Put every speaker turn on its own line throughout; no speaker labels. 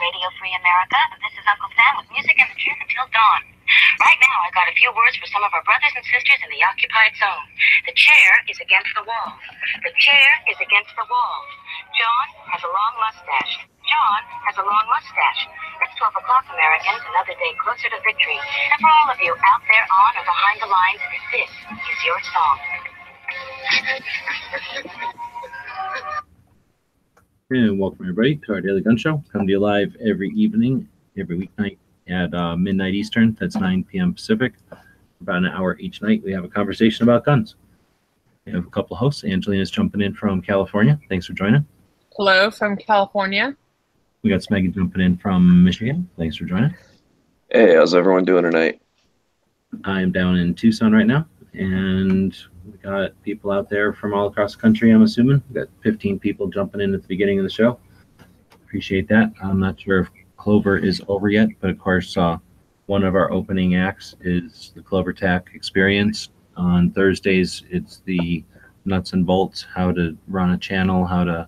Radio Free America. This is Uncle Sam with music and the truth until dawn. Right now, I got a few words for some of our brothers and sisters in the occupied zone. The chair is against the wall. The chair is against the wall. John has a long mustache. John has a long mustache. It's 12 o'clock, Americans, another day closer to victory. And for all of you out there on or behind the lines, this is your song.
And welcome everybody to our Daily Gun Show. Come to you live every evening, every weeknight at midnight Eastern. That's 9 p.m. Pacific. About an hour each night, we have a conversation about guns. We have a couple of hosts. Angelina's jumping in from California. Thanks for joining.
Hello from California.
We got Smeggy jumping in from Michigan. Thanks for joining.
Hey, how's everyone doing tonight?
I'm down in Tucson right now, and we got people out there from all across the country, I'm assuming. We got 15 people jumping in at the beginning of the show. Appreciate that. I'm not sure if Clover is over yet, but of course, one of our opening acts is the Clover Tac Experience. On Thursdays, it's the nuts and bolts, how to run a channel, how to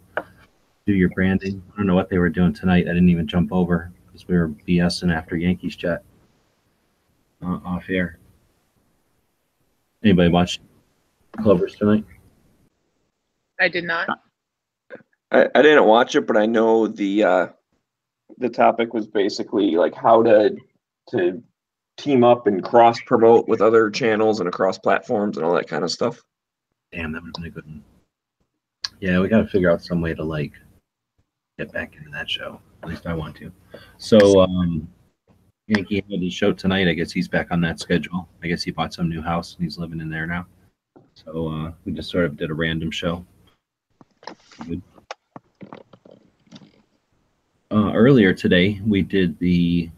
do your branding. I don't know what they were doing tonight. I didn't even jump over because we were BSing after Yankees chat off air. Anybody watch Clovers tonight?
I did not.
I didn't watch it, but I know the topic was basically like how to team up and cross promote with other channels and across platforms and all that kind of stuff.
Damn, that would have been a good one. Yeah, we got to figure out some way to like get back into that show. At least I want to. So Yankee had his show tonight. I guess he's back on that schedule. I guess he bought some new house and he's living in there now. So we just sort of did a random show. Good. Earlier today, we did the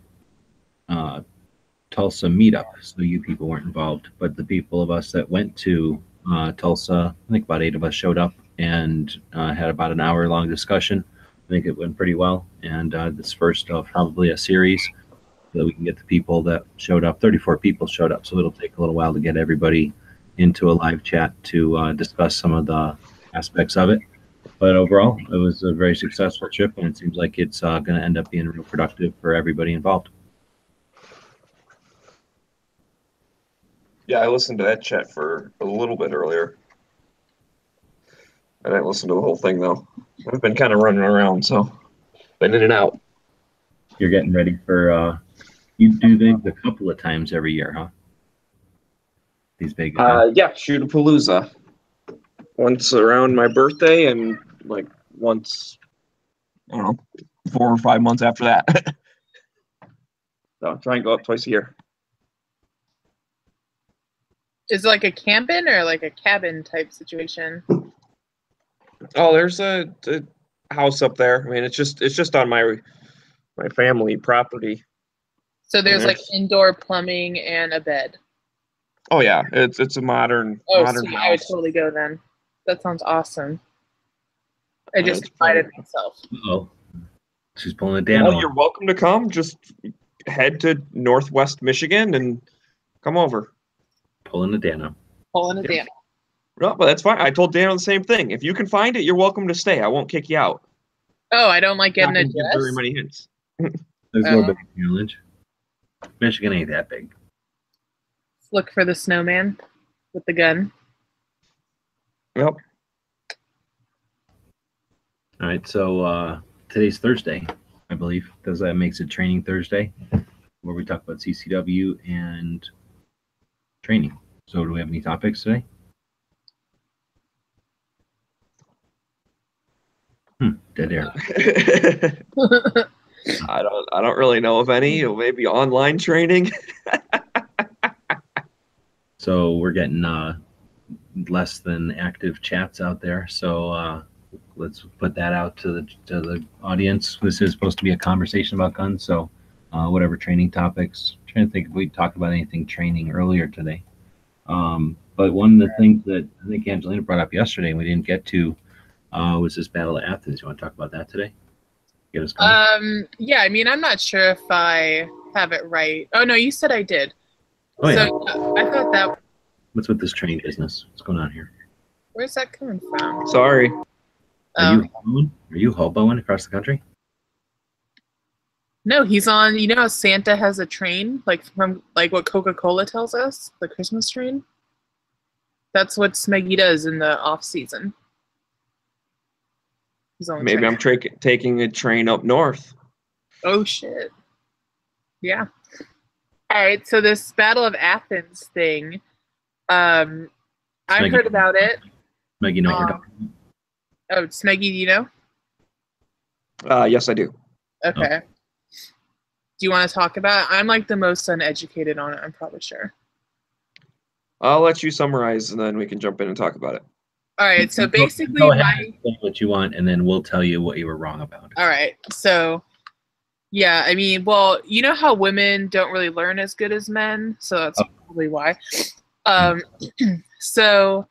Tulsa Meetup. So you people weren't involved, but the people of us that went to Tulsa, I think about 8 of us showed up and had about an hour-long discussion. I think it went pretty well. And this first of probably a series so that we can get the people that showed up. 34 people showed up, so it'll take a little while to get everybody into a live chat to discuss some of the aspects of it. But overall, it was a very successful trip, and it seems like it's going to end up being real productive for everybody involved.
Yeah, I listened to that chat for a little bit earlier. I didn't listen to the whole thing, though. I've been kind of running around, so been in and out.
You're getting ready for, you do these a couple of times every year, huh? These big
yeah, Shoot-a-Palooza. Once around my birthday and like once, I don't know, 4 or 5 months after that. So try and go up twice a year.
Is it like a camping or like a cabin type situation?
Oh, there's a house up there. I mean, it's just on my family property.
So there's like indoor plumbing and a bed.
Oh yeah, it's a modern
Sweet.
house.
I would totally go then. That sounds awesome. I just
It's
invited myself.
Oh, she's pulling it down.
Well, you're welcome to come. Just head to Northwest Michigan and come over.
Pulling it down.
Pulling it down.
No, but that's fine. I told Daniel the same thing. If you can find it, you're welcome to stay. I won't kick you out.
Oh, I don't like getting a
Not gonna give very many hints.
There's no big challenge. Michigan ain't that big.
Let's look for the snowman with the gun.
Yep.
All right, so today's Thursday, I believe, because that makes it Training Thursday, where we talk about CCW and training. So do we have any topics today? Dead air.
I don't really know of any. Maybe online training.
So we're getting less than active chats out there. So let's put that out to the audience. This is supposed to be a conversation about guns. So whatever training topics. I'm trying to think if we talked about anything training earlier today. But one of the things that I think Angelina brought up yesterday and we didn't get to was this Battle of Athens. You want to talk about that today? Get us going?
Yeah, I mean, I'm not sure if I have it right. Oh, no, you said I did.
Oh, yeah.
So I thought that...
What's with this training business? What's going on here?
Where's that coming from?
Sorry.
Are you hoboing across the country?
No, he's on. You know how Santa has a train, like from like what Coca-Cola tells us, the Christmas train. That's what Smeggy does in the off season. He's on a
Maybe
train.
I'm taking a train up north.
Oh shit. Yeah. All right. So this Battle of Athens thing, I heard about it.
Meg, you know what we're talking about?
Oh, Smeggy, do you know?
Yes, I do.
Okay. Do you want to talk about it? I'm like the most uneducated on it, I'm probably sure.
I'll let you summarize, and then we can jump in and talk about it.
All right. So basically,
Go ahead and say what you want, and then we'll tell you what you were wrong about.
All right. So, yeah, I mean, well, you know how women don't really learn as good as men, so that's probably why. So,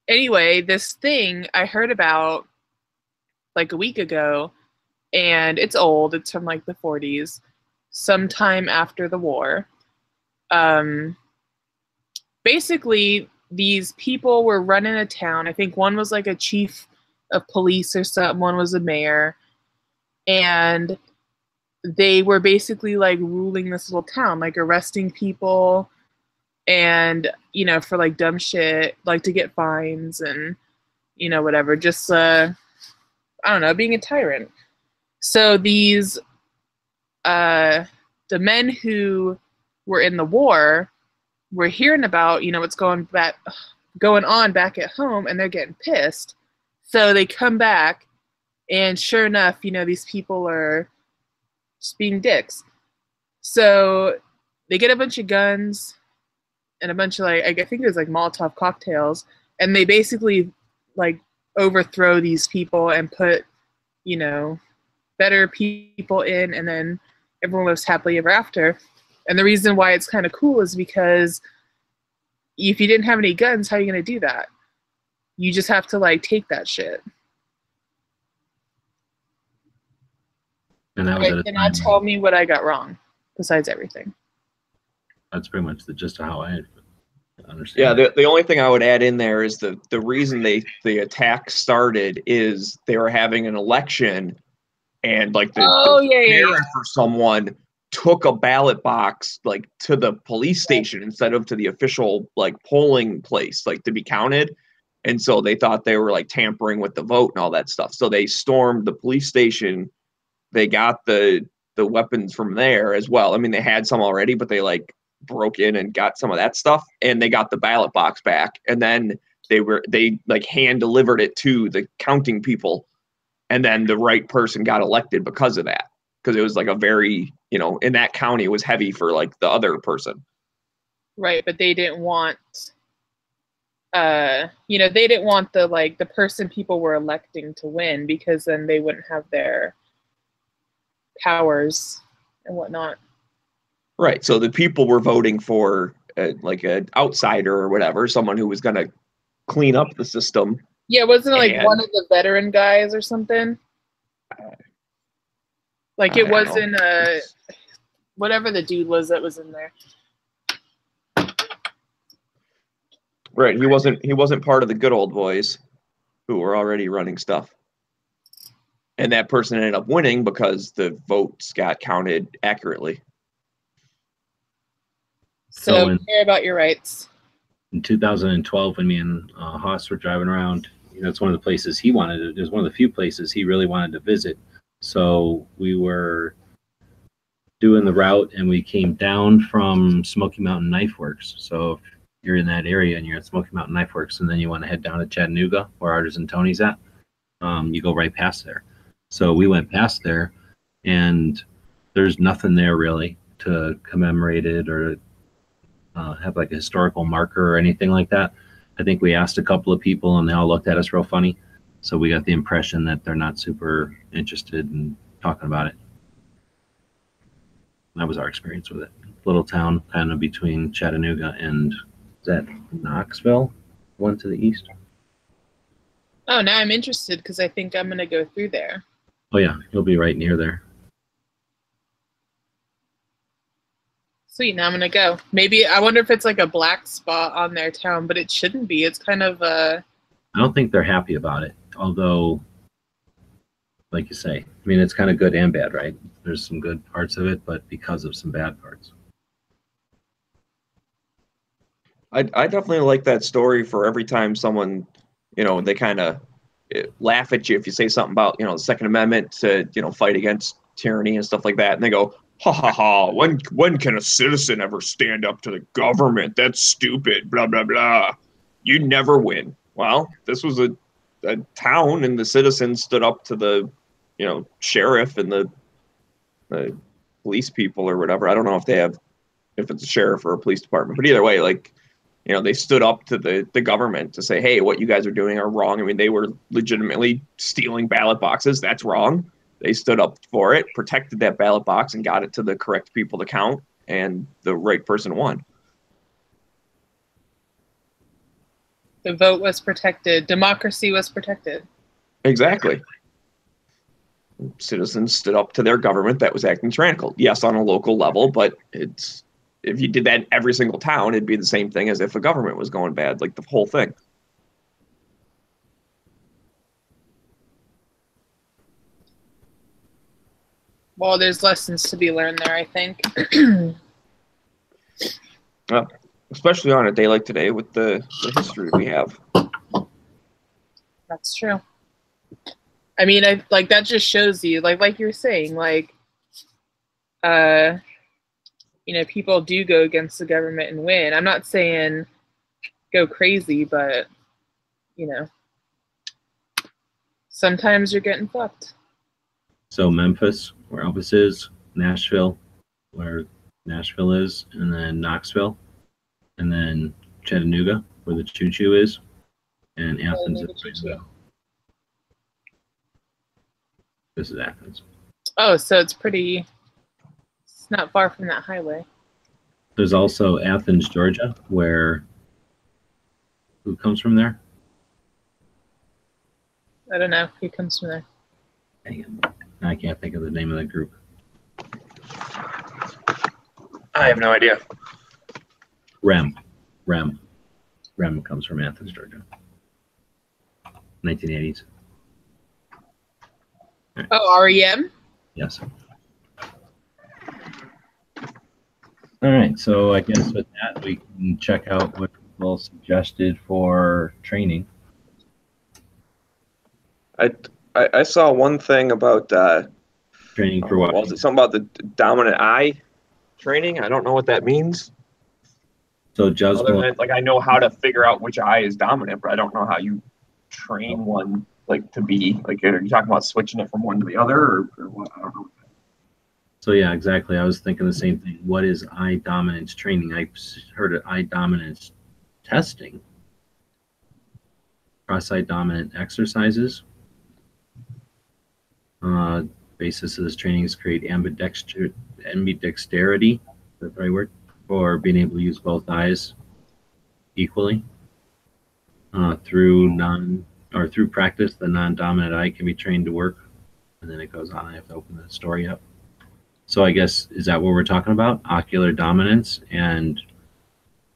anyway, this thing I heard about like a week ago, and it's old. It's from like the 40s, sometime after the war. Basically, these people were running a town. I think one was like a chief of police or something. One was a mayor. And they were basically like ruling this little town, like arresting people and, you know, for like dumb shit, like to get fines and, you know, whatever. Just, I don't know, being a tyrant. So these, the men who were in the war were hearing about, you know, what's going on back at home, and they're getting pissed. So they come back, and sure enough, you know, these people are just being dicks. So they get a bunch of guns and a bunch of like, I think it was like Molotov cocktails, and they basically like overthrow these people and put, you know, better people in, and then everyone lives happily ever after. And the reason why it's kind of cool is because if you didn't have any guns, how are you going to do that? You just have to like take that shit.
And that was
Right, now tell me what I got wrong, besides everything.
That's pretty much the gist of how I understand.
Yeah, the only thing I would add in there is the reason the attack started is they were having an election, and like the mayor for someone took a ballot box like to the police station instead of to the official like polling place, like to be counted. And so they thought they were like tampering with the vote and all that stuff. So they stormed the police station. They got the weapons from there as well. I mean, they had some already, but they like broke in and got some of that stuff, and they got the ballot box back. And then they like hand delivered it to the counting people. And then the right person got elected because of that. Because it was like a very, you know, in that county, it was heavy for like the other person.
Right, but they didn't want, you know, they didn't want the person people were electing to win, because then they wouldn't have their powers and whatnot.
Right. So the people were voting for like an outsider or whatever, someone who was going to clean up the system.
Yeah, wasn't it like one of the veteran guys or something? Like it wasn't whatever the dude was that was in there.
Right. He wasn't part of the good old boys who were already running stuff. And that person ended up winning because the votes got counted accurately.
So care about your rights.
In 2012, when me and Haas were driving around, you know, it's one of the places he wanted. It was one of the few places he really wanted to visit. So we were doing the route, and we came down from Smoky Mountain Knife Works. So if you're in that area and you're at Smoky Mountain Knife Works, and then you want to head down to Chattanooga, where Artisan Tony's at, you go right past there. So we went past there, and there's nothing there really to commemorate it or have like a historical marker or anything like that. I think we asked a couple of people, and they all looked at us real funny. So we got the impression that they're not super interested in talking about it. That was our experience with it. Little town kind of between Chattanooga and, is that Knoxville? One to the east?
Oh, now I'm interested because I think I'm going to go through there.
Oh yeah, you'll be right near there.
Sweet, now I'm going to go. Maybe, I wonder if it's like a black spot on their town, but it shouldn't be. It's kind of
I don't think they're happy about it. Although, like you say, I mean, it's kind of good and bad, right? There's some good parts of it, but because of some bad parts.
I definitely like that story for every time someone, they kind of laugh at you if you say something about, the Second Amendment to, fight against tyranny and stuff like that. And they go, ha ha ha, when can a citizen ever stand up to the government? That's stupid, blah, blah, blah. You never win. Well, this was a town, and the citizens stood up to the, sheriff and the police people or whatever. I don't know if it's a sheriff or a police department, but either way, like, they stood up to the government to say, hey, what you guys are doing are wrong. I mean, they were legitimately stealing ballot boxes. That's wrong. They stood up for it, protected that ballot box, and got it to the correct people to count, and the right person won.
The vote was protected. Democracy was protected.
Exactly. Citizens stood up to their government that was acting tyrannical. Yes, on a local level, but if you did that in every single town, it'd be the same thing as if a government was going bad, like the whole thing.
Well, there's lessons to be learned there, I think.
Well, especially on a day like today with the history we have.
That's true. I mean, that just shows you, like you were saying, people do go against the government and win. I'm not saying go crazy, but, sometimes you're getting fucked.
So Memphis, where Elvis is, Nashville, where Nashville is, and then Knoxville, and then Chattanooga, where the Choo Choo is, and Athens is right. This is Athens.
Oh, so it's not far from that highway.
There's also Athens, Georgia, who comes from there?
I don't know who comes from there.
Dang it. I can't think of the name of the group.
I have no idea.
REM comes from Athens, Georgia. 1980s.
Right. Oh, REM?
Yes. All right, so I guess with that, we can check out what people suggested for training.
I saw one thing about
training for what?
Was it something about the dominant eye training? I don't know what that means.
So just
like I know how to figure out which eye is dominant, but I don't know how you train one to be like. Are you talking about switching it from one to the other, or what? I don't know.
So yeah, exactly. I was thinking the same thing. What is eye dominance training? I heard of eye dominance testing. Cross-eye dominant exercises. Basis of this training is create ambidexterity, that's the right word, for being able to use both eyes equally. Through practice, the non-dominant eye can be trained to work. And then it goes on. I have to open the story up. So I guess, is that what we're talking about? Ocular dominance and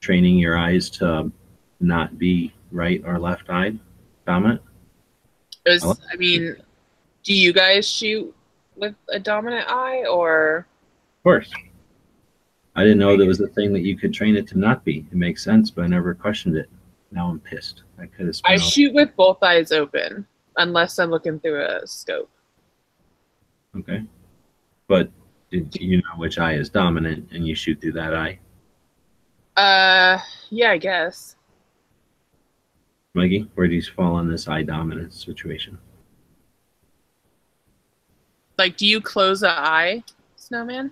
training your eyes to not be right or left-eyed dominant?
Do you guys shoot with a dominant eye, or?
Of course. I didn't know there was a thing that you could train it to not be. It makes sense, but I never questioned it. Now I'm pissed. I
shoot with both eyes open, unless I'm looking through a scope.
Okay. But do you know which eye is dominant and you shoot through that eye?
Yeah, I guess.
Mikey, where do you fall on this eye dominance situation?
Do you close an eye, Snowman?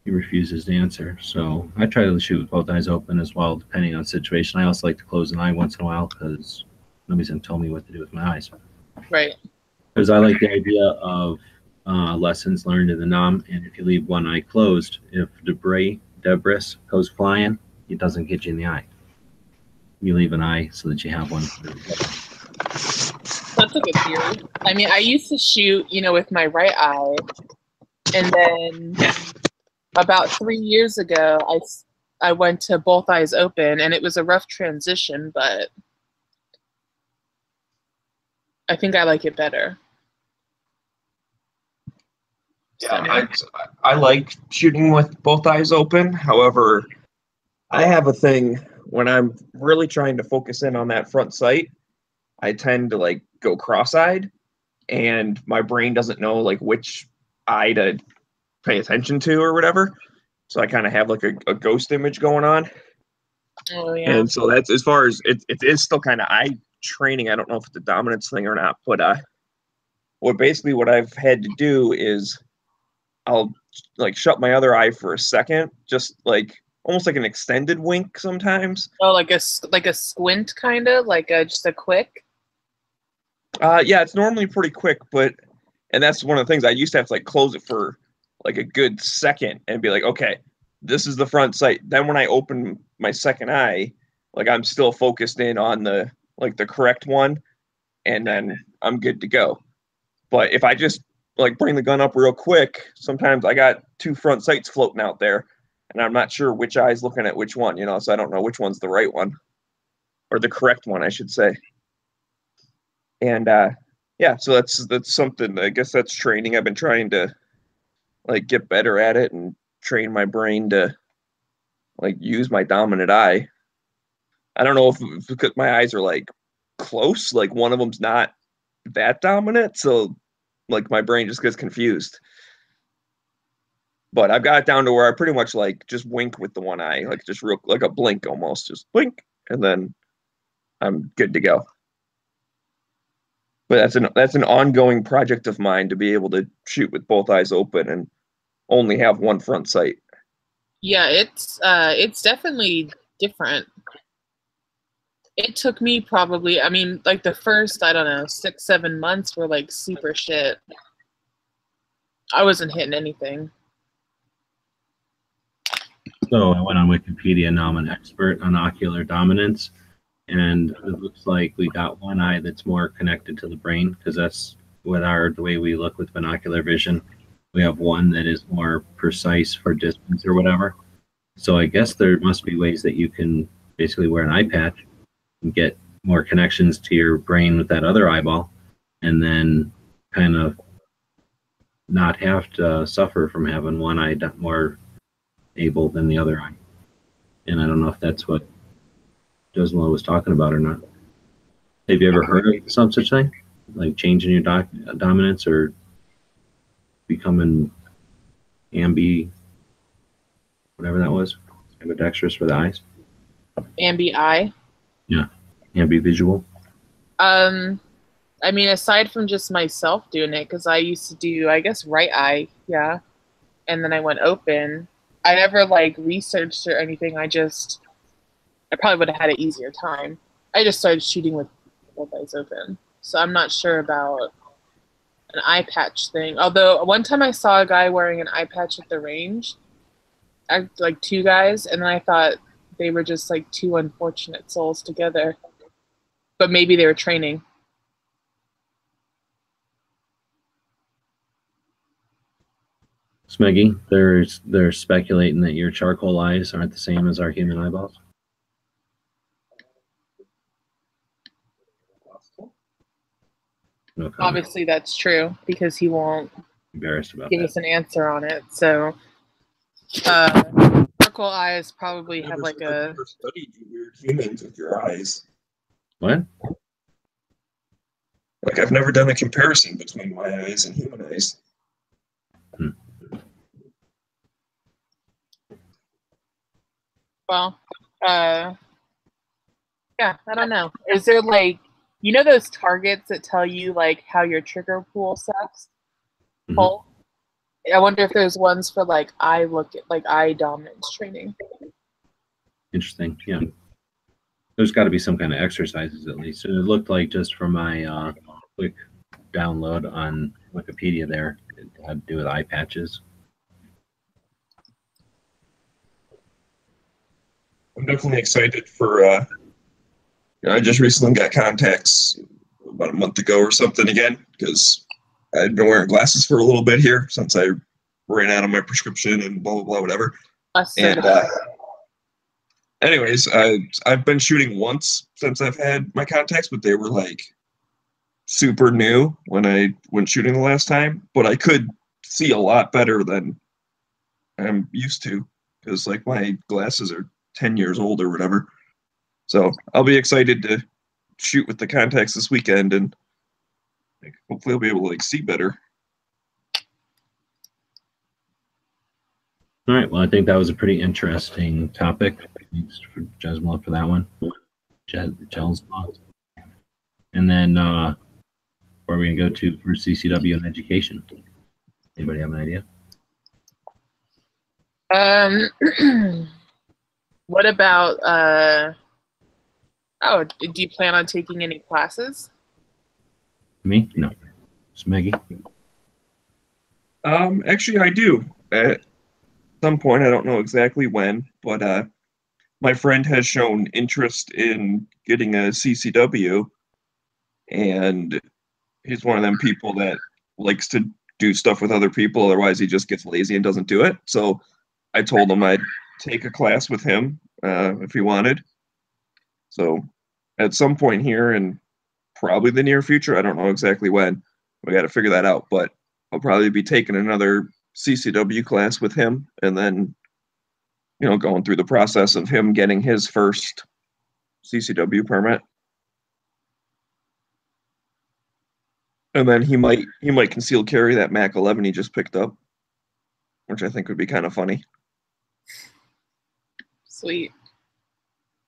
He refuses to answer. So I try to shoot with both eyes open as well, depending on the situation. I also like to close an eye once in a while because nobody's going to tell me what to do with my eyes.
Right.
Because I like the idea of lessons learned in the NOM, and if you leave one eye closed, if debris goes flying, it doesn't get you in the eye. You leave an eye so that you have one.
That's a good theory. I mean, I used to shoot, with my right eye, and then about 3 years ago, I went to both eyes open, and it was a rough transition, but I think I like it better.
Yeah, I like shooting with both eyes open. However, I have a thing when I'm really trying to focus in on that front sight, I tend to like go cross-eyed, and my brain doesn't know like which eye to pay attention to or whatever. So I kind of have like a ghost image going on.
Oh yeah.
And so that's as far as it is still kind of eye training. I don't know if it's a dominance thing or not, but what I've had to do is I'll like shut my other eye for a second, just like almost like an extended wink sometimes.
Oh, like a squint, kind of like just a quick.
Yeah, it's normally pretty quick, and that's one of the things I used to have to like close it for like a good second and be like, okay, this is the front sight. Then when I open my second eye, like I'm still focused in on the correct one, and then I'm good to go. But if I just like bring the gun up real quick, sometimes I got two front sights floating out there, and I'm not sure which eye's looking at which one, so I don't know which one's the right one, or the correct one, I should say. And yeah, so that's something, I guess that's training. I've been trying to like get better at it and train my brain to like use my dominant eye. I don't know if because my eyes are like close, like one of them's not that dominant, so like my brain just gets confused. But I've got it down to where I pretty much like just wink with the one eye, like just real like a blink almost, just blink, and then I'm good to go. But that's an ongoing project of mine to be able to shoot with both eyes open and only have one front sight.
Yeah, it's definitely different. It took me probably, I mean, like the first, I don't know, 6-7 months were like super shit. I wasn't hitting anything.
So I went on Wikipedia. Now I'm an expert on ocular dominance, and it looks like we got one eye that's more connected to the brain, because that's the way we look with binocular vision. We have one that is more precise for distance or whatever. So I guess there must be ways that you can basically wear an eye patch and get more connections to your brain with that other eyeball, and then kind of not have to suffer from having one eye more able than the other eye. And I don't know if that's what Josma was talking about or not. Have you ever heard of some such thing, like changing your dominance or becoming whatever that was, ambidextrous for the eyes?
Ambi-eye?
Yeah, ambivisual.
I mean, aside from just myself doing it, because I used to do, I guess, right eye, yeah, and then I went open. I never like researched or anything. I probably would have had an easier time. I just started shooting with both eyes open, so I'm not sure about an eye patch thing. Although one time I saw a guy wearing an eye patch at the range, like two guys, and then I thought they were just like two unfortunate souls together. But maybe they were training.
Smeggy, they're speculating that your charcoal eyes aren't the same as our human eyeballs. No comment.
Obviously, that's true because he won't
Embarrassed about
give
that.
us an answer on it. So, charcoal eyes probably have like a.
Never studied you weird humans with your eyes.
What?
Like I've never done a comparison between my eyes and human eyes.
Well, yeah, I don't know. Is there like, those targets that tell you like how your trigger pool sucks? Pull? I wonder if there's ones for like eye dominance training.
Interesting. Yeah. There's got to be some kind of exercises at least. And it looked like just from my quick download on Wikipedia there, it had to do with eye patches.
I'm definitely excited for, I just recently got contacts about a month ago or something again, because I'd been wearing glasses for a little bit here since I ran out of my prescription and blah, blah, blah, whatever. And anyways, I've been shooting once since I've had my contacts, but they were like super new when I went shooting the last time, but I could see a lot better than I'm used to, because like my glasses are 10 years old or whatever. So I'll be excited to shoot with the contacts this weekend, and like, hopefully I'll be able to like see better.
All right. Well, I think that was a pretty interesting topic. Thanks for Jesmla for that one. Jesmla. And then where are we going to go to for CCW and education? Anybody have an idea?
What about oh, do you plan on taking any classes?
Me? No. It's Maggie.
Actually, I do. At some point, I don't know exactly when, but my friend has shown interest in getting a CCW, and he's one of them people that likes to do stuff with other people. Otherwise, he just gets lazy and doesn't do it. So I told him I'd take a class with him if he wanted. So at some point here in probably the near future, I don't know exactly when, we got to figure that out, but I'll probably be taking another CCW class with him, and then, you know, going through the process of him getting his first CCW permit. And then he might conceal carry that Mac 11 he just picked up, which I think would be kind of funny.
Sweet.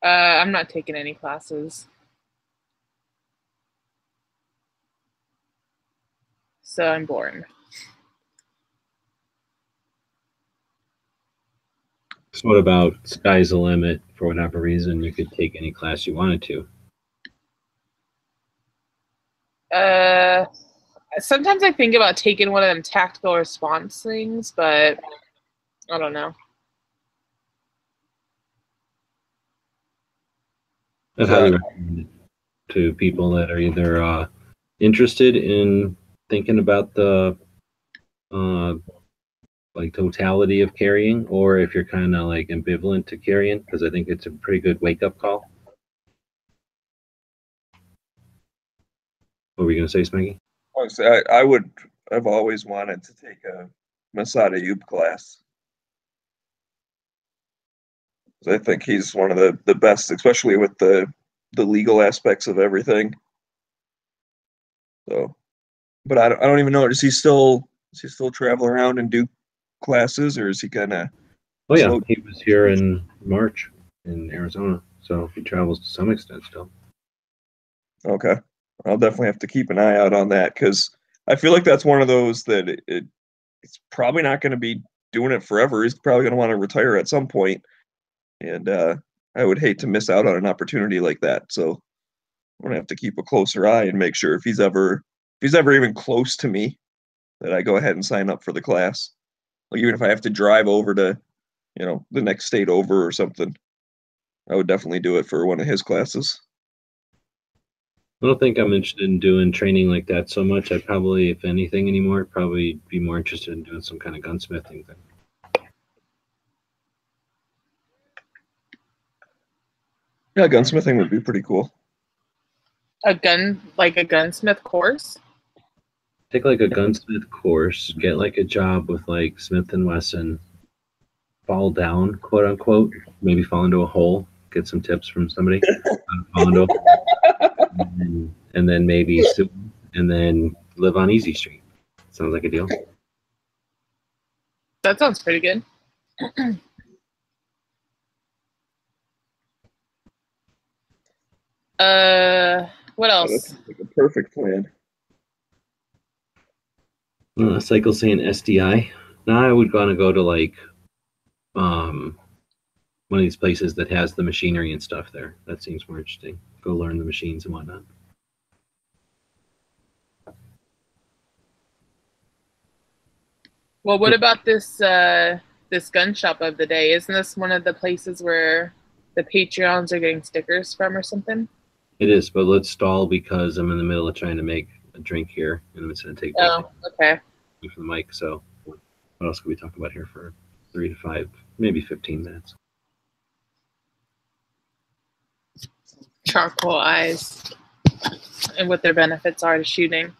I'm not taking any classes. So I'm bored.
So what about sky's the limit? For whatever reason, you could take any class you wanted to.
Sometimes I think about taking one of them tactical response things, but I don't know.
I'd highly recommend it to people that are either interested in thinking about the like totality of carrying, or if you're kind of like ambivalent to carrying, because I think it's a pretty good wake-up call. What were you going to say, Smeggy?
I've always wanted to take a Masada Yub class. I think he's one of the best, especially with the legal aspects of everything. So, but I don't even know. Does he still travel around and do classes, or is he kind of?
Oh yeah, he was here in March in Arizona, so he travels to some extent still.
Okay, I'll definitely have to keep an eye out on that, because I feel like that's one of those that it's probably not going to be doing it forever. He's probably going to want to retire at some point, and I would hate to miss out on an opportunity like that. So I'm gonna have to keep a closer eye and make sure if he's ever even close to me, that I go ahead and sign up for the class. Like, even if I have to drive over to, you know, the next state over or something, I would definitely do it for one of his classes.
I don't think I'm interested in doing training like that so much. I'd probably, if anything anymore, probably be more interested in doing some kind of gunsmithing thing.
Yeah, gunsmithing would be pretty cool.
Like a gunsmith course?
Take like a gunsmith course, get like a job with like Smith & Wesson, fall down, quote unquote, maybe fall into a hole, get some tips from somebody, fall into a hole, and then maybe sue, and then live on Easy Street. Sounds like a deal.
That sounds pretty good. What else?
That's like a perfect plan.
Cycle saying SDI. Now I would want to go to like one of these places that has the machinery and stuff there. That seems more interesting. Go learn the machines and whatnot.
Well, what about this this gun shop of the day? Isn't this one of the places where the Patreons are getting stickers from or something?
It is, but let's stall because I'm in the middle of trying to make a drink here, and it's going to take
okay.
from the mic. So what else could we talk about here for 3 to 5, maybe 15 minutes?
Charcoal eyes and what their benefits are to shooting.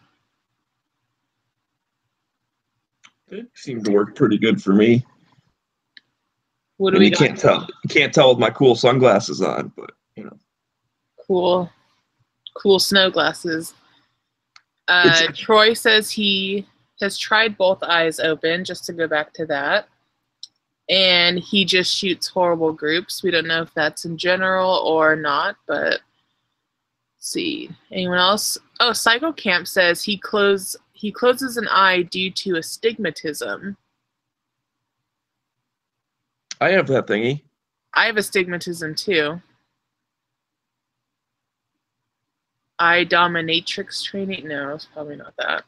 It seemed to work pretty good for me.
What do
And
we
you
got?
can't tell with my cool sunglasses on, but you know.
Cool snow glasses. Troy says he has tried both eyes open, just to go back to that. And he just shoots horrible groups. We don't know if that's in general or not, but let's see. Anyone else? Oh, Psycho Camp says he closes an eye due to astigmatism.
I have that thingy.
I have astigmatism too. Eye dominatrix training? No, it's probably not that.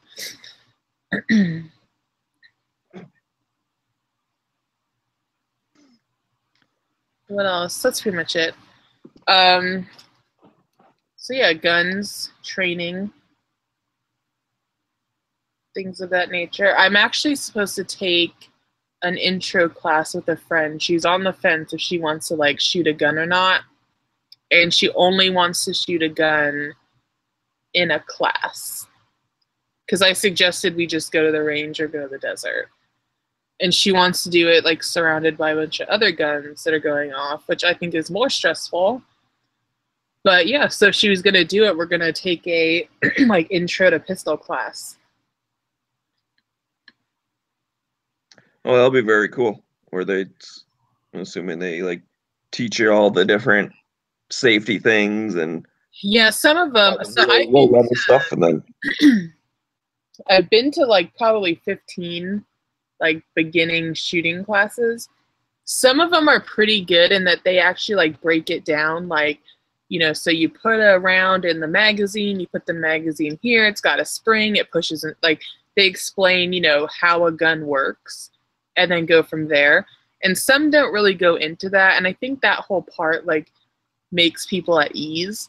What else? That's pretty much it. So yeah, guns, training, things of that nature. I'm actually supposed to take an intro class with a friend. She's on the fence if she wants to like shoot a gun or not. And she only wants to shoot a gun in a class. Because I suggested we just go to the range or go to the desert. And she wants to do it like surrounded by a bunch of other guns that are going off, which I think is more stressful. But yeah, so she was going to do it. We're going to take a like intro to pistol class.
Well, that'll be very cool. Where I'm assuming they like teach you all the different safety things and
yeah, some of them. So
low level stuff, and then
I've been to like probably 15 like beginning shooting classes. Some of them are pretty good in that they actually like break it down, like, you know, so you put a round in the magazine, you put the magazine here, it's got a spring, it pushes in, like they explain, you know, how a gun works and then go from there. And some don't really go into that, and I think that whole part like makes people at ease.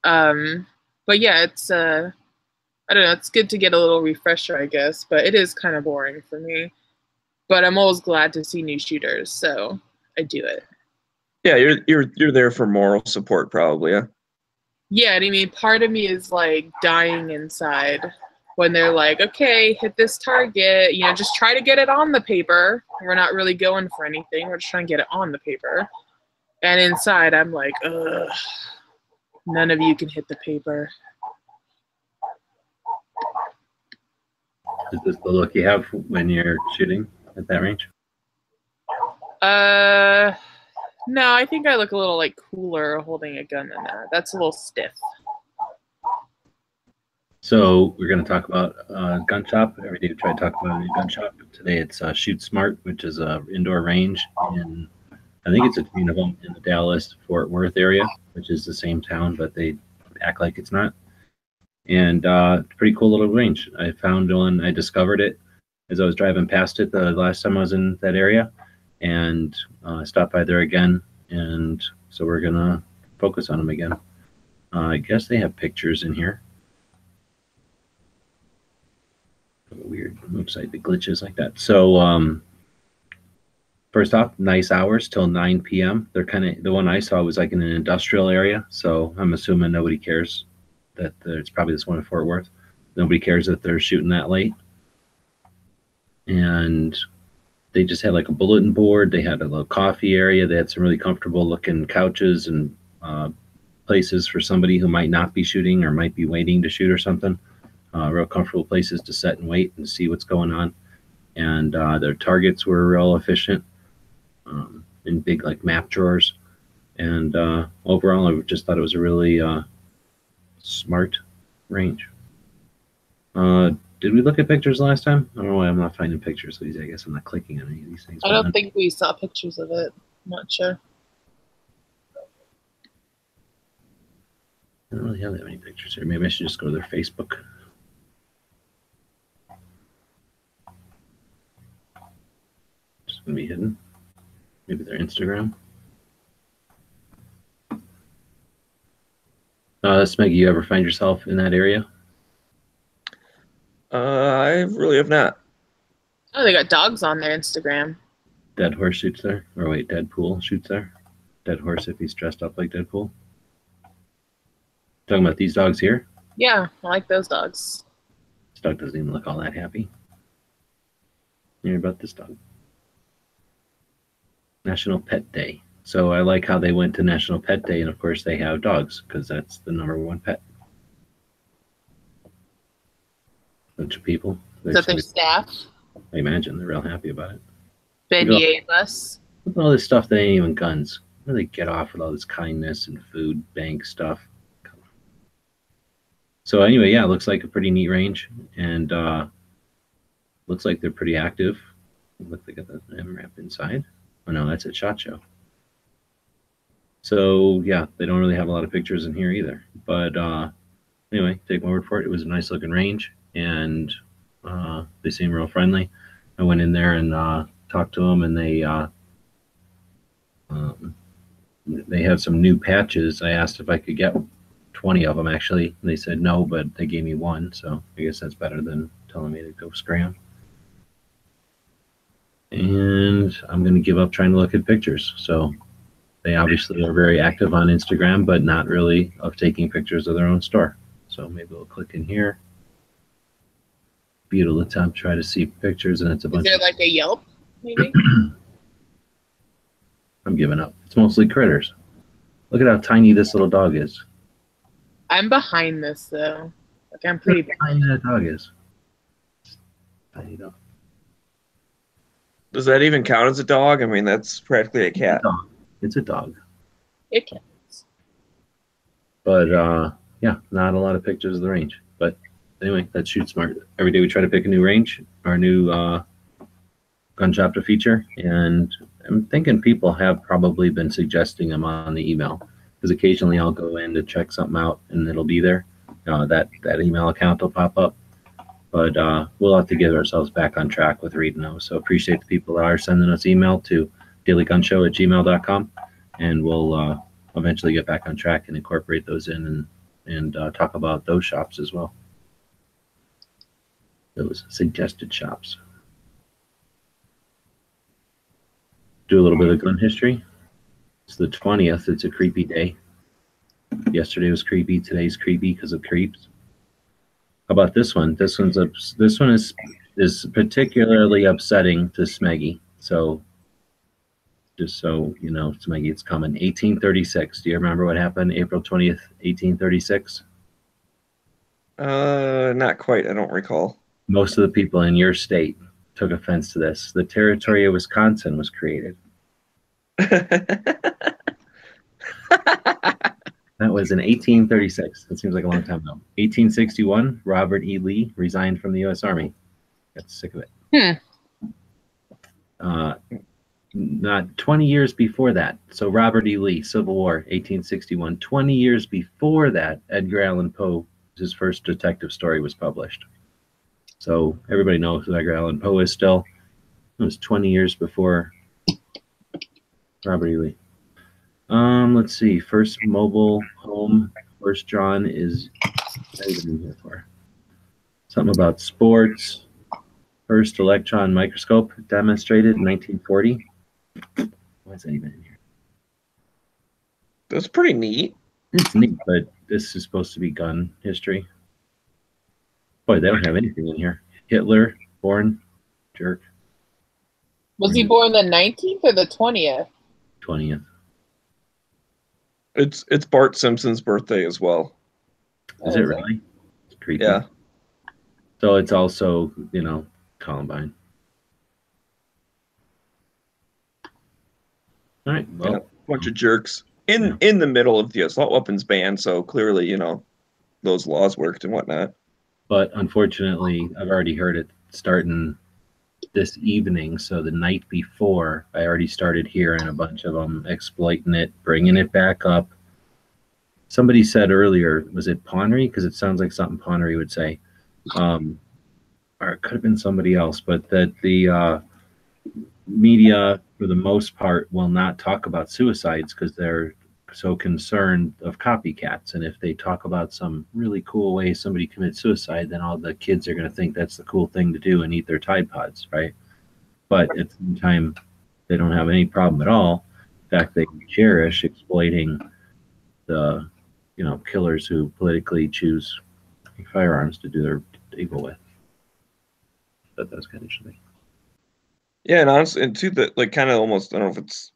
But yeah, it's I don't know, it's good to get a little refresher, I guess, but it is kind of boring for me. But I'm always glad to see new shooters, so I do it.
Yeah, you're there for moral support, probably, yeah.
Yeah, and I mean, part of me is like dying inside when they're like, okay, hit this target, you know, just try to get it on the paper. We're not really going for anything, we're just trying to get it on the paper. And inside, I'm like, ugh, none of you can hit the paper.
Is this the look you have when you're shooting at that range?
No, I think I look a little like cooler holding a gun than that. That's a little stiff.
So we're going to talk about gun shop. Every day we try to talk about a new gun shop. Today it's Shoot Smart, which is an indoor range in, I think it's a few of them in the Dallas-Fort Worth area, which is the same town, but they act like it's not. And it's a pretty cool little range. I found one, I discovered it as I was driving past it the last time I was in that area, and I stopped by there again, and so we're gonna focus on them again. I guess they have pictures in here. Weird website that glitches like that. So first off, nice hours till 9 p.m. They're kind of, the one I saw was like in an industrial area, so I'm assuming nobody cares that it's probably this one in Fort Worth. Nobody cares that they're shooting that late. And they just had like a bulletin board. They had a little coffee area. They had some really comfortable looking couches and places for somebody who might not be shooting or might be waiting to shoot or something. Real comfortable places to sit and wait and see what's going on. And their targets were real efficient in big like map drawers. And overall, I just thought it was a really smart range. Did we look at pictures last time? I don't know why I'm not finding pictures. So I guess I'm not clicking on any of these things.
I don't think we saw pictures of it. I'm not sure.
I don't really have that many pictures here. Maybe I should just go to their Facebook. It's going to be hidden. Maybe their Instagram. Smeggy, you ever find yourself in that area?
I really have not.
Oh, they got dogs on their Instagram.
Dead horse shoots there. Or wait, Deadpool shoots there. Dead horse if he's dressed up like Deadpool. Talking about these dogs here?
Yeah, I like those dogs.
This dog doesn't even look all that happy. Hear about this dog. National Pet Day. So I like how they went to National Pet Day, and of course they have dogs because that's the #1 pet. Bunch of people.
Is that their staff?
I imagine they're real happy about it.
Beignet bus.
Look at all this stuff that ain't even guns. Where do they get off with all this kindness and food bank stuff? So anyway, yeah, it looks like a pretty neat range, and looks like they're pretty active. Look, they got the MRAP inside. Oh no, that's at SHOT Show. So yeah, they don't really have a lot of pictures in here either. But anyway, take my word for it. It was a nice looking range, and they seem real friendly. I went in there and talked to them, and they have some new patches. I asked if I could get 20 of them actually, and they said no, but they gave me one, so I guess that's better than telling me to go scram. And I'm going to give up trying to look at pictures. So they obviously are very active on Instagram, but not really of taking pictures of their own store. So maybe we'll click in here. Beautiful attempt, try to see pictures, and it's a bunch.
Is there like a Yelp, maybe?
I'm giving up. It's mostly critters. Look at how tiny this little dog is.
I'm behind this though. Like I'm pretty
behind that dog is. Tiny dog.
Does that even count as a dog? I mean, that's practically a cat.
It's a dog.
It counts.
But yeah, not a lot of pictures of the range. But anyway, that's Shoot Smart. Every day we try to pick a new range, our new gun chapter feature, and I'm thinking people have probably been suggesting them on the email, because occasionally I'll go in to check something out and it'll be there. That email account will pop up. But we'll have to get ourselves back on track with reading those. So appreciate the people that are sending us email to dailygunshow@gmail.com, and we'll eventually get back on track and incorporate those in and talk about those shops as well. Those suggested shops. Do a little bit of gun history. It's the 20th. It's a creepy day. Yesterday was creepy. Today's creepy because of creeps. How about this one? This one is particularly upsetting to Smeggy. So just so you know, Smeggy, it's coming. 1836. Do you remember what happened April 20th, 1836?
Not quite. I don't recall.
Most of the people in your state took offense to this. The territory of Wisconsin was created. That was in 1836. That seems like a long time ago. 1861, Robert E. Lee resigned from the U.S. Army. Got sick of it. Not 20 years before that. So Robert E. Lee, Civil War, 1861. 20 years before that, Edgar Allan Poe, his first detective story was published. So everybody knows who Edgar Allan Poe is still. It was 20 years before Robert E. Lee. Let's see. First mobile home, First John is what are you in here for? Something about sports. First electron microscope demonstrated in 1940. Why is that even in here?
That's pretty neat.
It's neat, but this is supposed to be gun history. Boy, they don't have anything in here. Hitler, born, jerk.
Was he born the 19th or the 20th?
20th.
It's Bart Simpson's birthday as well.
Is it really? It's creepy.
Yeah.
So it's also, you know, Columbine. All right. Well,
Yeah, bunch of jerks in the middle of the assault weapons ban. So clearly, you know, those laws worked and whatnot.
but unfortunately, I've already heard it starting this evening. So the night before, I already started hearing a bunch of them exploiting it, bringing it back up. Somebody said earlier, was it Pawnery? Because it sounds like something Pawnery would say. Or it could have been somebody else, but that the media, for the most part, will not talk about suicides because they're so concerned of copycats. And if they talk about some really cool way somebody commits suicide, then all the kids are going to think that's the cool thing to do and eat their Tide Pods, right? But at the same time, they don't have any problem at all. In fact, they cherish exploiting the, you know, killers who politically choose firearms to do their evil with. But that's kind of interesting.
Yeah, and honestly, and to the like kind of almost, I don't know if it's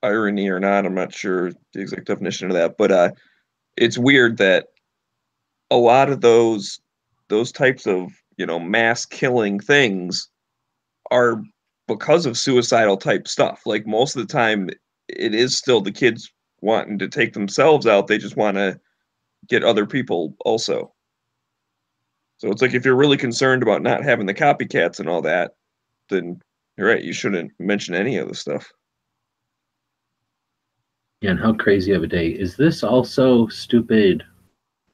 irony or not. I'm not sure the exact definition of that, but it's weird that a lot of those types of mass killing things are because of suicidal type stuff. Like most of the time, it is still the kids wanting to take themselves out. They just want to get other people also. So it's like if you're really concerned about not having the copycats and all that, then you're right. You shouldn't mention any of the stuff.
Yeah, and how crazy of a day. Is this also stupid?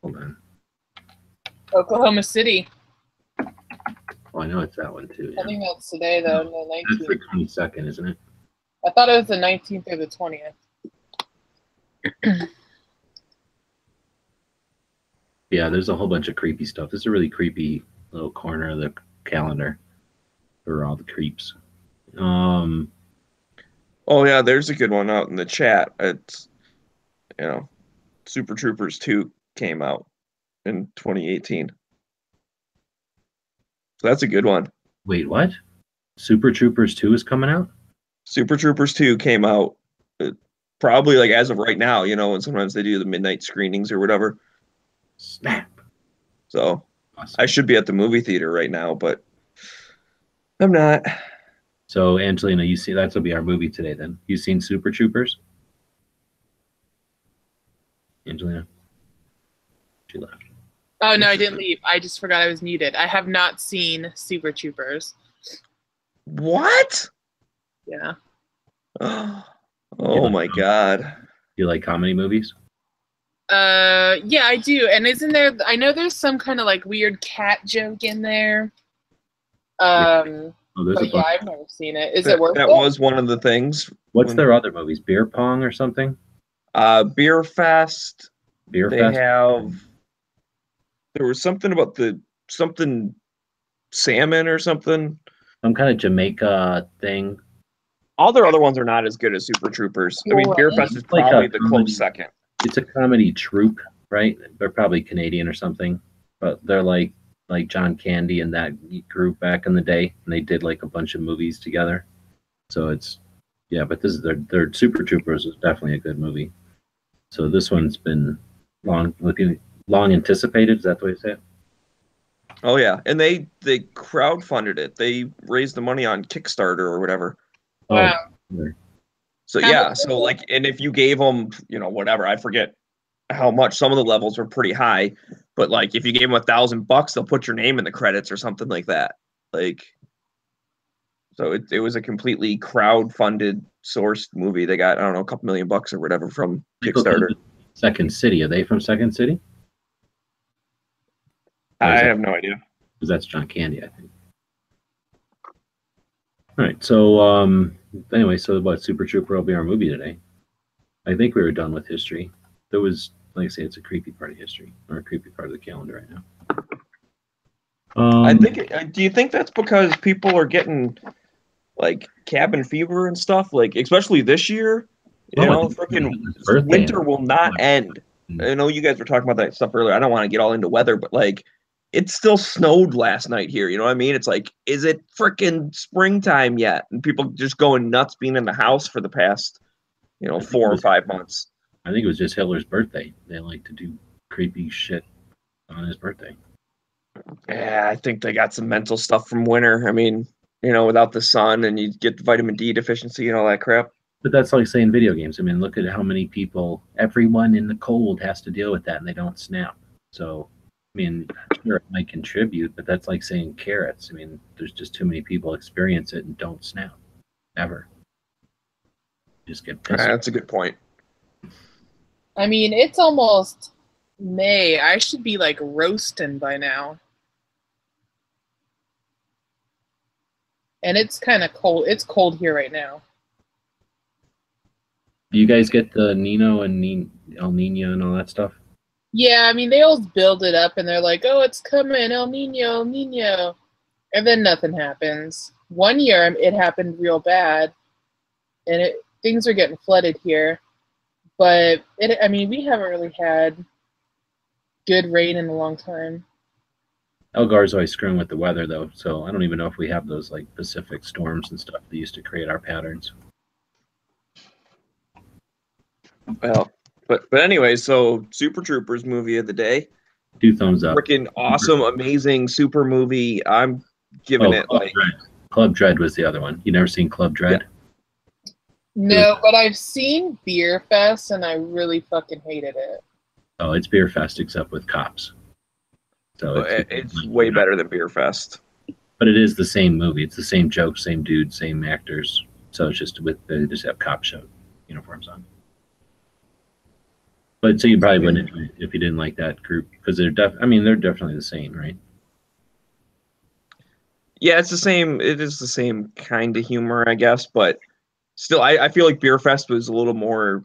Hold on.
Oklahoma City.
Oh, I know it's that one too.
I think that's today, though, the
That's
19th.
the 22nd, isn't it?
I thought it was the 19th or the 20th.
Yeah, there's a whole bunch of creepy stuff. This is a really creepy little corner of the calendar for all the creeps.
Oh yeah, there's a good one out in the chat. It's Super Troopers 2 came out in 2018. So that's a good one.
Wait, what? Super Troopers 2 is coming out?
Super Troopers 2 came out probably like as of right now, and sometimes they do the midnight screenings or whatever.
Snap.
So
Awesome.
I should be at the movie theater right now, but I'm not.
So Angelina, you see that'll be our movie today then. You seen Super Troopers? Angelina? She left.
Oh, no, I didn't leave. I just forgot I was muted. I have not seen Super Troopers.
What?
Yeah.
Oh my God.
You like comedy movies?
Yeah, I do. And isn't there, I know there's some kind of like weird cat joke in there.
Oh, there's
But
a
yeah,
bunch.
I've never seen it. Is it worth it?
That was one of the things.
What's their other movies? Beer Pong or something?
Beer Fest.
Beer
They
Fest?
there was something about something salmon or something.
Some kind of Jamaica thing.
All their other ones are not as good as Super Troopers. I mean, Beer Fest is
Like
probably
a
the
comedy.
close second.
It's a comedy troupe, right? They're probably Canadian or something, but they're like John Candy and that group back in the day, and they did like a bunch of movies together. So it's but this is their Super Troopers is definitely a good movie. So this one's been long anticipated. Is that the way to say it?
Oh yeah, and they crowdfunded it. They raised the money on Kickstarter or whatever.
Wow.
Oh,
So yeah, so like, and if you gave them, whatever, I forget how much. Some of the levels were pretty high, but like if you gave them $1,000, they'll put your name in the credits or something like that. Like, so it was a completely crowd-funded sourced movie. They got, I don't know, a couple $1 million or whatever from Kickstarter.
Second City. Are they from Second City?
I have no idea.
Because that's John Candy, I think. All right. So anyway, so what Super Trooper will be our movie today. I think we were done with history. There was, like I say, it's a creepy part of history, or a creepy part of the calendar right now.
I think. Do you think that's because people are getting like cabin fever and stuff? Like, especially this year, freaking winter will not end. I know you guys were talking about that stuff earlier. I don't want to get all into weather, but like, it still snowed last night here. You know what I mean? It's like, is it freaking springtime yet? And people just going nuts being in the house for the past, 4 or 5 months.
I think it was just Hitler's birthday. They like to do creepy shit on his birthday.
Yeah, I think they got some mental stuff from winter. I mean, without the sun and you get vitamin D deficiency and all that crap.
But that's like saying video games. I mean, look at how many people, everyone in the cold has to deal with that and they don't snap. So, I mean, sure, it might contribute, but that's like saying carrots. I mean, there's just too many people experience it and don't snap. Ever. Just get pissed.
That's a good point.
I mean, it's almost May. I should be like roasting by now. And it's kind of cold. It's cold here right now.
Do you guys get the Nino and El Nino and all that stuff?
Yeah, I mean, they always build it up and they're like, oh, it's coming, El Nino, El Nino. And then nothing happens. One year, it happened real bad. And things are getting flooded here. But, we haven't really had good rain in a long time.
Elgar's always screwing with the weather, though, so I don't even know if we have those like Pacific storms and stuff that used to create our patterns.
Well, but anyway, so Super Troopers movie of the day.
2 thumbs up.
Freaking awesome, amazing, super movie. I'm giving it
Club
like
Dread. Club Dread was the other one. You never seen Club Dread?
No, but I've seen Beer Fest and I really fucking hated it.
Oh, it's Beer Fest except with cops. So
it's way better than Beer Fest.
But it is the same movie. It's the same joke, same dude, same actors. So it's just they just have cop show uniforms on. But so you probably wouldn't if you didn't like that group because they're definitely the same, right?
Yeah, it's the same. It is the same kind of humor, I guess, but still, I feel like Beer Fest was a little more.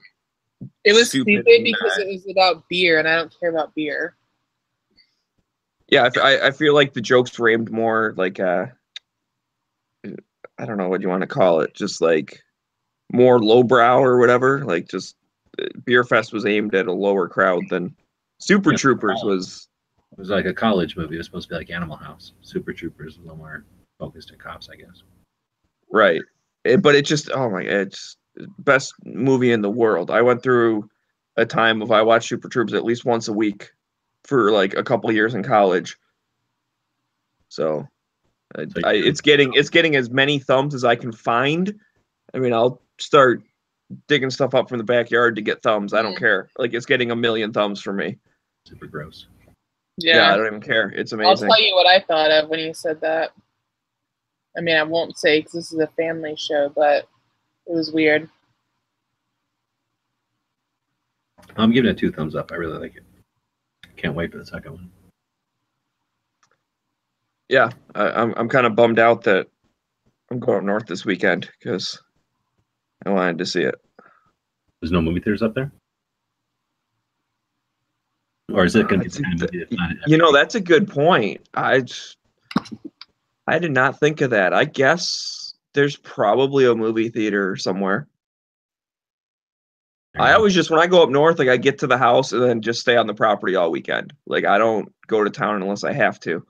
It was stupid because it was about beer, and I don't care about beer.
Yeah, I feel like the jokes were aimed more like I don't know what you want to call it, just like more lowbrow or whatever. Like just Beer Fest was aimed at a lower crowd than Super Troopers was.
It was like a college movie. It was supposed to be like Animal House. Super Troopers was a little more focused at cops, I guess.
Right. But it just, oh my God, it's best movie in the world. I went through a time of I watched Super Troopers at least once a week for like a couple of years in college. So it's getting as many thumbs as I can find. I mean, I'll start digging stuff up from the backyard to get thumbs. I don't care. Like it's getting 1 million thumbs for me.
Super gross.
Yeah, I don't even care. It's amazing.
I'll tell you what I thought of when you said that. I mean, I won't say because this is a family show, but it was weird.
I'm giving it 2 thumbs up. I really like it. Can't wait for the second one.
Yeah, I'm kind of bummed out that I'm going up north this weekend because I wanted to see it.
There's no movie theaters up there? Or is it going to be the kind of movie that's not
that's a good point. I did not think of that. I guess there's probably a movie theater somewhere. I always just, when I go up north, like I get to the house and then just stay on the property all weekend. Like I don't go to town unless I have to.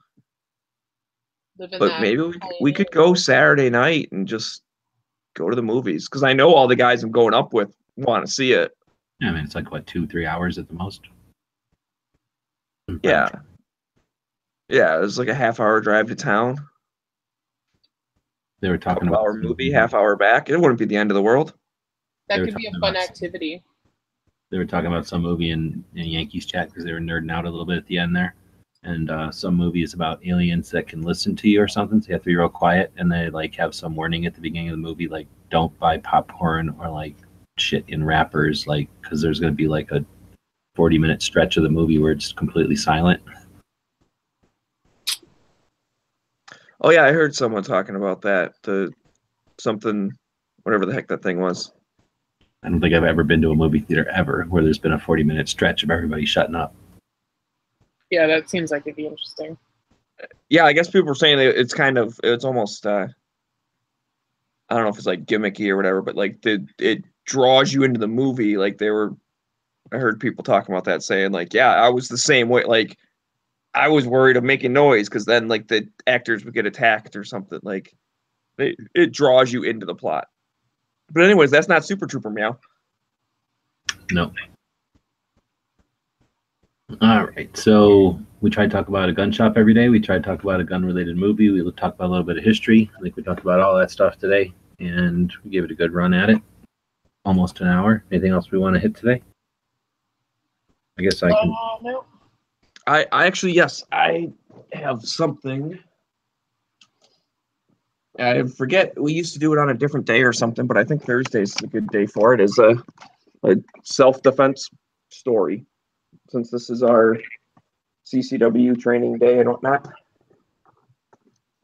But maybe we could go Saturday night and just go to the movies. Because I know all the guys I'm going up with want to see it.
Yeah, I mean, it's like, what, 2-3 hours at the most?
Yeah. Yeah, it was like a half-hour drive to town.
They were talking about
half-hour movie, half-hour back. It wouldn't be the end of the world.
That could be a fun activity.
They were talking about some movie in Yankees chat because they were nerding out a little bit at the end there. And some movie is about aliens that can listen to you or something. So you have to be real quiet. And they like have some warning at the beginning of the movie, like don't buy popcorn or like shit in wrappers, like because there's going to be like a 40-minute stretch of the movie where it's completely silent.
Oh yeah, I heard someone talking about that. Something, whatever the heck that thing was.
I don't think I've ever been to a movie theater ever where there's been a 40-minute stretch of everybody shutting up.
Yeah, that seems like it'd be interesting.
Yeah, I guess people were saying it's almost, I don't know if it's like gimmicky or whatever, but like it draws you into the movie. Like I heard people talking about that saying like, yeah, I was the same way. Like I was worried of making noise because then like the actors would get attacked or something. Like it draws you into the plot. But anyways, that's not Super Trooper Meow.
No. All right. So we try to talk about a gun shop every day. We try to talk about a gun-related movie. We talk about a little bit of history. I think we talked about all that stuff today, and we gave it a good run at it. Almost an hour. Anything else we want to hit today? I guess I can.
No.
I actually, yes, I have something. I forget. We used to do it on a different day or something, but I think Thursday's a good day for it. Is a self-defense story, since this is our CCW training day and whatnot.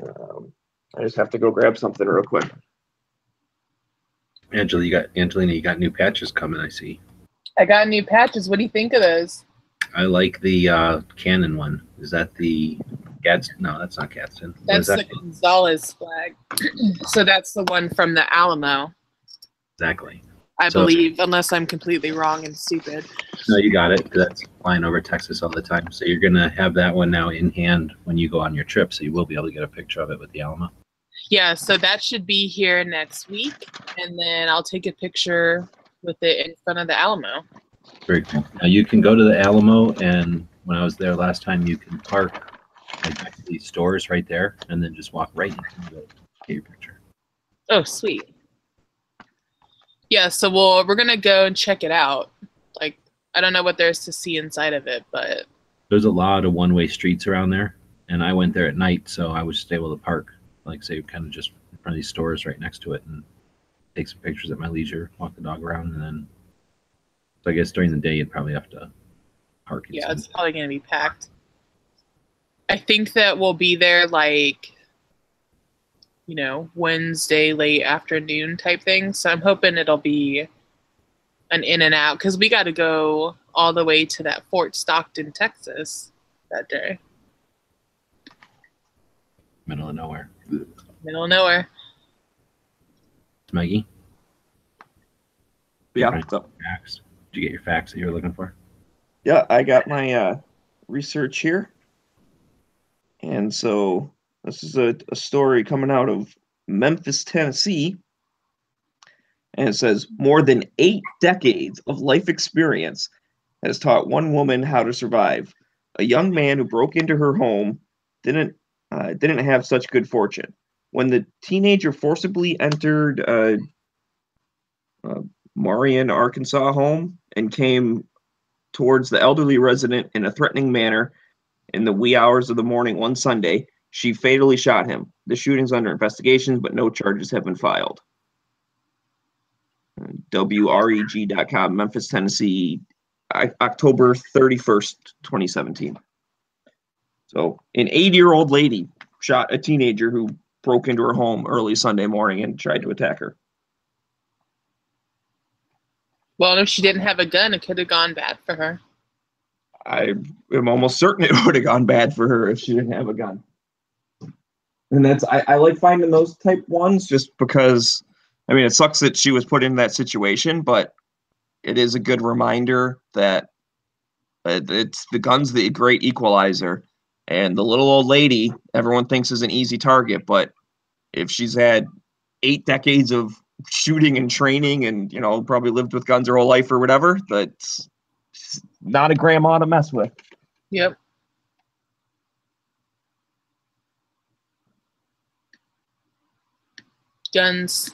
I just have to go grab something real quick.
Angelina, you got new patches coming, I see.
I got new patches. What do you think of those?
I like the Canon one. Is that the Gadsden? No, that's not Gadsden.
That's the Gonzalez flag. So that's the one from the Alamo.
Exactly.
I
So-
believe, unless I'm completely wrong and stupid.
No, you got it. That's flying over Texas all the time. So you're gonna have that one now in hand when you go on your trip. So you will be able to get a picture of it with the Alamo.
Yeah, so that should be here next week, and then I'll take a picture with it in front of the Alamo.
Very cool. Now you can go to the Alamo, and when I was there last time, you can park like next to these stores right there, and then just walk right into it, get your picture.
Oh, sweet. Yeah, so we're gonna go and check it out. Like, I don't know what there's to see inside of it, but
There's a lot of one-way streets around there, and I went there at night, so I was just able to park, like say, kind of just in front of these stores right next to it, and take some pictures at my leisure, walk the dog around, and then. So I guess during the day you'd probably have to park.
yeah, it's probably gonna be packed. I think that we'll be there like, you know, Wednesday late afternoon type thing. So I'm hoping it'll be an in and out, because we got to go all the way to that Fort Stockton, Texas that day.
Middle of nowhere.
Middle of nowhere.
Maggie,
Yeah.
Right.
So,
facts. Did you get your facts that you were looking for?
yeah, I got my research here. And so this is a story coming out of Memphis, Tennessee. And it says, more than 8 decades of life experience has taught one woman how to survive. A young man who broke into her home didn't have such good fortune. When the teenager forcibly entered Marion, Arkansas home and came towards the elderly resident in a threatening manner in the wee hours of the morning one Sunday, she fatally shot him. The shooting's under investigation, but no charges have been filed. WREG.com, Memphis, Tennessee, October 31st, 2017. So an 80-year-old lady shot a teenager who broke into her home early Sunday morning and tried to attack her.
Well, if she didn't have a gun, it could have gone bad for her.
I am almost certain it would have gone bad for her if she didn't have a gun. And I like finding those type ones just because, I mean, it sucks that she was put in that situation, but it is a good reminder that it's the gun's the great equalizer. And the little old lady, everyone thinks is an easy target, but if she's had 8 decades of shooting and training and, you know, probably lived with guns her whole life or whatever, that's not a grandma to mess with.
Yep. Guns.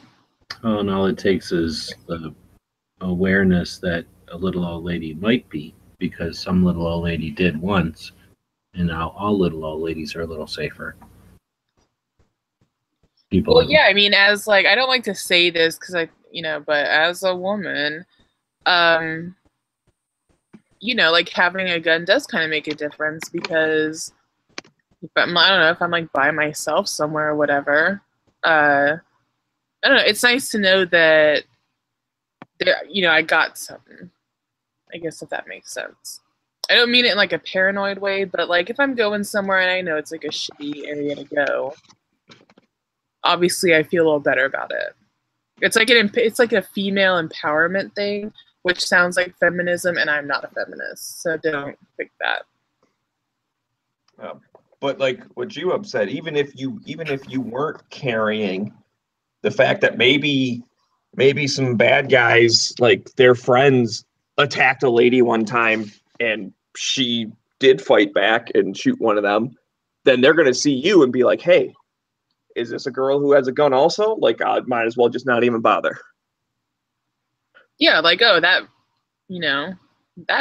Oh, and all it takes is the awareness that a little old lady might be, because some little old lady did once, and now all little old ladies are a little safer. People.
Well, yeah, I mean, as like, I don't like to say this because but as a woman, like having a gun does kind of make a difference, because I don't know, if I'm like by myself somewhere or whatever, I don't know, it's nice to know that there, I got something, I guess, if that makes sense. I don't mean it in like a paranoid way, but like if I'm going somewhere and I know it's like a shitty area to go, obviously I feel a little better about it. It's like a female empowerment thing, which sounds like feminism, and I'm not a feminist, so don't think that.
But like what you have said, even if you weren't carrying, the fact that maybe some bad guys, like their friends, attacked a lady one time and she did fight back and shoot one of them, then they're going to see you and be like, hey, is this a girl who has a gun also? Like, I might as well just not even bother.
Yeah, like, oh, that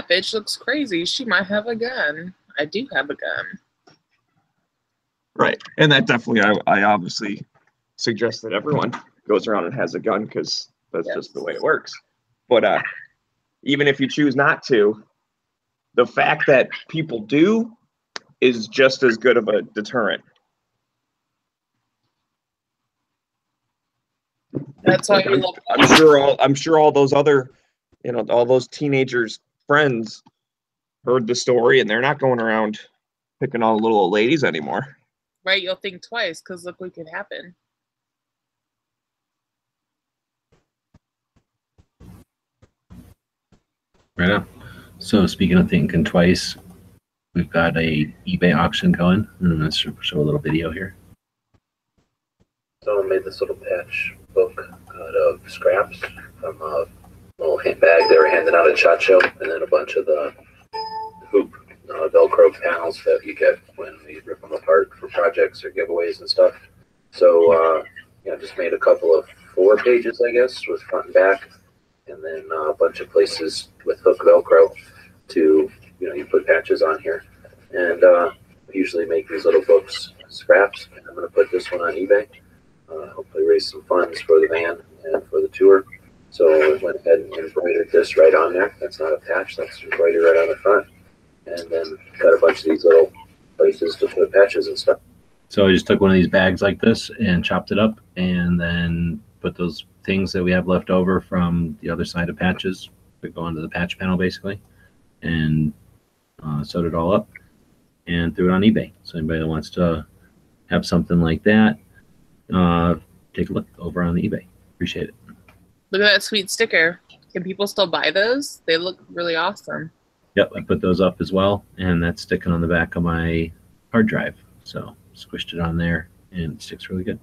bitch looks crazy. She might have a gun. I do have a gun.
Right. And that definitely, I obviously suggest that everyone goes around and has a gun, because that's just the way it works. But even if you choose not to, the fact that people do is just as good of a deterrent.
That's why you love
I'm sure all those other, all those teenagers' friends heard the story, and they're not going around picking on little old ladies anymore.
Right, you'll think twice, because look what could happen.
Right on. So speaking of thinking twice, we've got a eBay auction going, and let's show a little video here. So I made this little patch book out of scraps from a little bag they were handing out at SHOT Show, and then a bunch of the hoop Velcro panels that you get when we rip them apart for projects or giveaways and stuff. So just made a couple of 4 pages, I guess, with front and back, and then a bunch of places with hook Velcro to, you put patches on here. And I usually make these little books, scraps, and I'm going to put this one on eBay. Hopefully raise some funds for the van and for the tour. So I went ahead and embroidered this right on there. That's not a patch, that's embroidered right on the front. And then got a bunch of these little places to put patches and stuff. So I just took one of these bags like this and chopped it up, and then put those things that we have left over from the other side of patches that go onto the patch panel basically, and sewed it all up and threw it on eBay. So anybody that wants to have something like that, take a look over on the eBay. Appreciate it.
Look at that sweet sticker. Can people still buy those? They look really awesome.
Yep, I put those up as well, and that's sticking on the back of my hard drive. So squished it on there, and it sticks really good.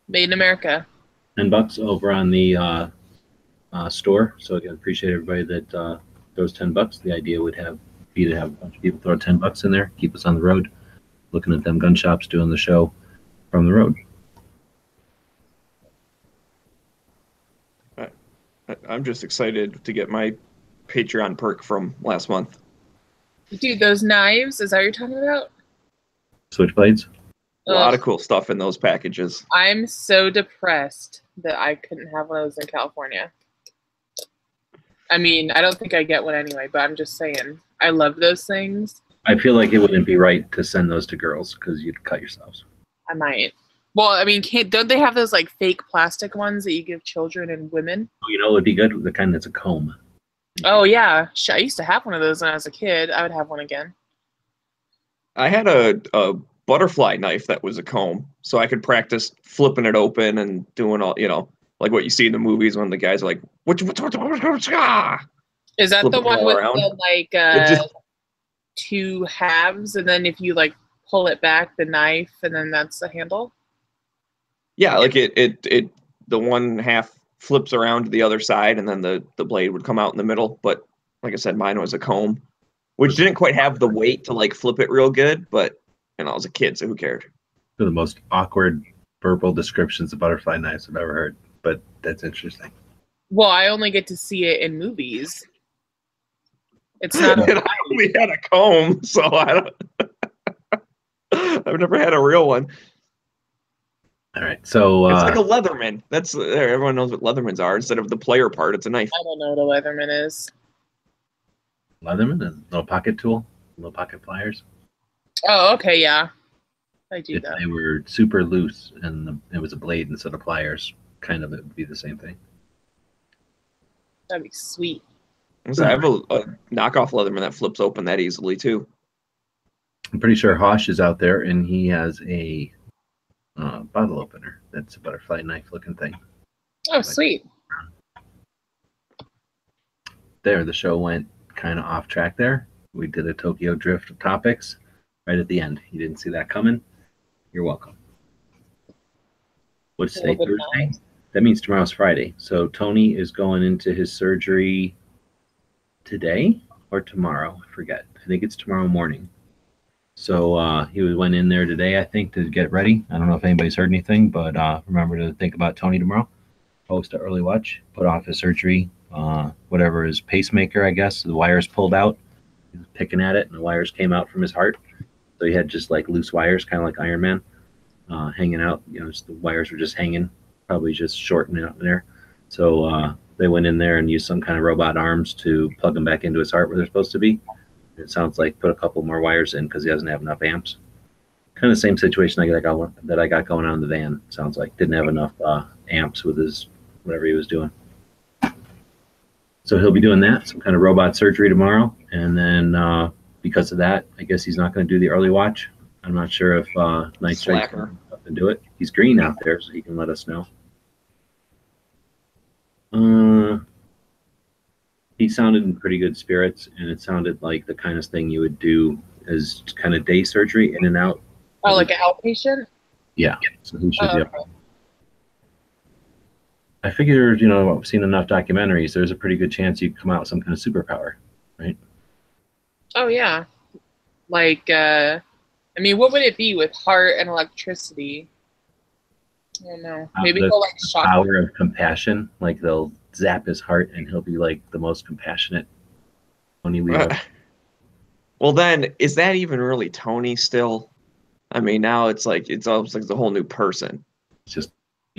Made in America.
$10 over on the store. So again, appreciate everybody that throws $10. The idea would be to have a bunch of people throw $10 in there, keep us on the road, looking at them gun shops doing the show from the road.
I'm just excited to get my Patreon perk from last month.
Dude, those knives, is that what you're talking about?
Switchblades?
A lot of cool stuff in those packages.
I'm so depressed that I couldn't have one of those in California. I mean, I don't think I get one anyway, but I'm just saying. I love those things.
I feel like it wouldn't be right to send those to girls because you'd cut yourselves.
I might. Well, I mean, don't they have those like fake plastic ones that you give children and women?
It would be good. The kind that's a comb.
Oh, yeah. I used to have one of those when I was a kid. I would have one again.
I had a butterfly knife that was a comb, so I could practice flipping it open and doing all, like what you see in the movies when the guys are like,
is that the one with the, two halves, and then if you like pull it back, the knife, and then that's the handle?
Yeah, like it the one half flips around to the other side, and then the blade would come out in the middle. But like I said, mine was a comb, which didn't quite have the weight to like flip it real good. But I was a kid, so who cared?
They're the most awkward verbal descriptions of butterfly knives I've ever heard. But that's interesting.
Well, I only get to see it in movies. It's not.
I only had a comb, so I don't. I've never had a real one.
All right, so
it's like a Leatherman. That's everyone knows what Leathermans are. Instead of the player part, it's a knife.
I don't know what a Leatherman is.
Leatherman, a little pocket tool, little pocket pliers.
Oh, okay, yeah, I do
if
that.
They were super loose, and it was a blade instead of pliers. Kind of, it would be the same thing.
That'd be sweet.
So I have a knockoff Leatherman that flips open that easily too.
I'm pretty sure Hosh is out there, and he has a bottle opener. That's a butterfly knife-looking thing.
Oh, sweet.
There, the show went kind of off track there. We did a Tokyo Drift of topics right at the end. You didn't see that coming? You're welcome. What's today, Thursday? That means tomorrow's Friday. So Tony is going into his surgery today or tomorrow. I forget. I think it's tomorrow morning. So he went in there today, I think, to get ready. I don't know if anybody's heard anything, but remember to think about Tony tomorrow. Post an early watch, put off his surgery, whatever his pacemaker, I guess. The wires pulled out. He was picking at it, and the wires came out from his heart. So he had just like loose wires, kind of like Iron Man, hanging out. The wires were just hanging, probably just shorting out there. So they went in there and used some kind of robot arms to plug them back into his heart where they're supposed to be. It sounds like put a couple more wires in because he doesn't have enough amps. Kind of the same situation that I got going on in the van. Sounds like didn't have enough amps with his whatever he was doing. So he'll be doing that, some kind of robot surgery tomorrow, and then because of that, I guess he's not going to do the early watch. I'm not sure if Night Strike's going to come up and do it. He's green out there, so he can let us know. he sounded in pretty good spirits, and it sounded like the kind of thing you would do as kind of day surgery in and out.
Oh, like an outpatient?
Yeah. So he should
Oh,
be
okay.
up. I figured, you know, I've seen enough documentaries. There's a pretty good chance you come out with some kind of superpower, right?
Oh, yeah. Like, I mean, what would it be with heart and electricity? I don't know. Maybe
The
he'll like shock.
power of compassion. Like they'll zap his heart, and he'll be like the most compassionate Tony Weaver.
Well, then, is that even really Tony still? I mean, now it's almost like the whole new person.
It's just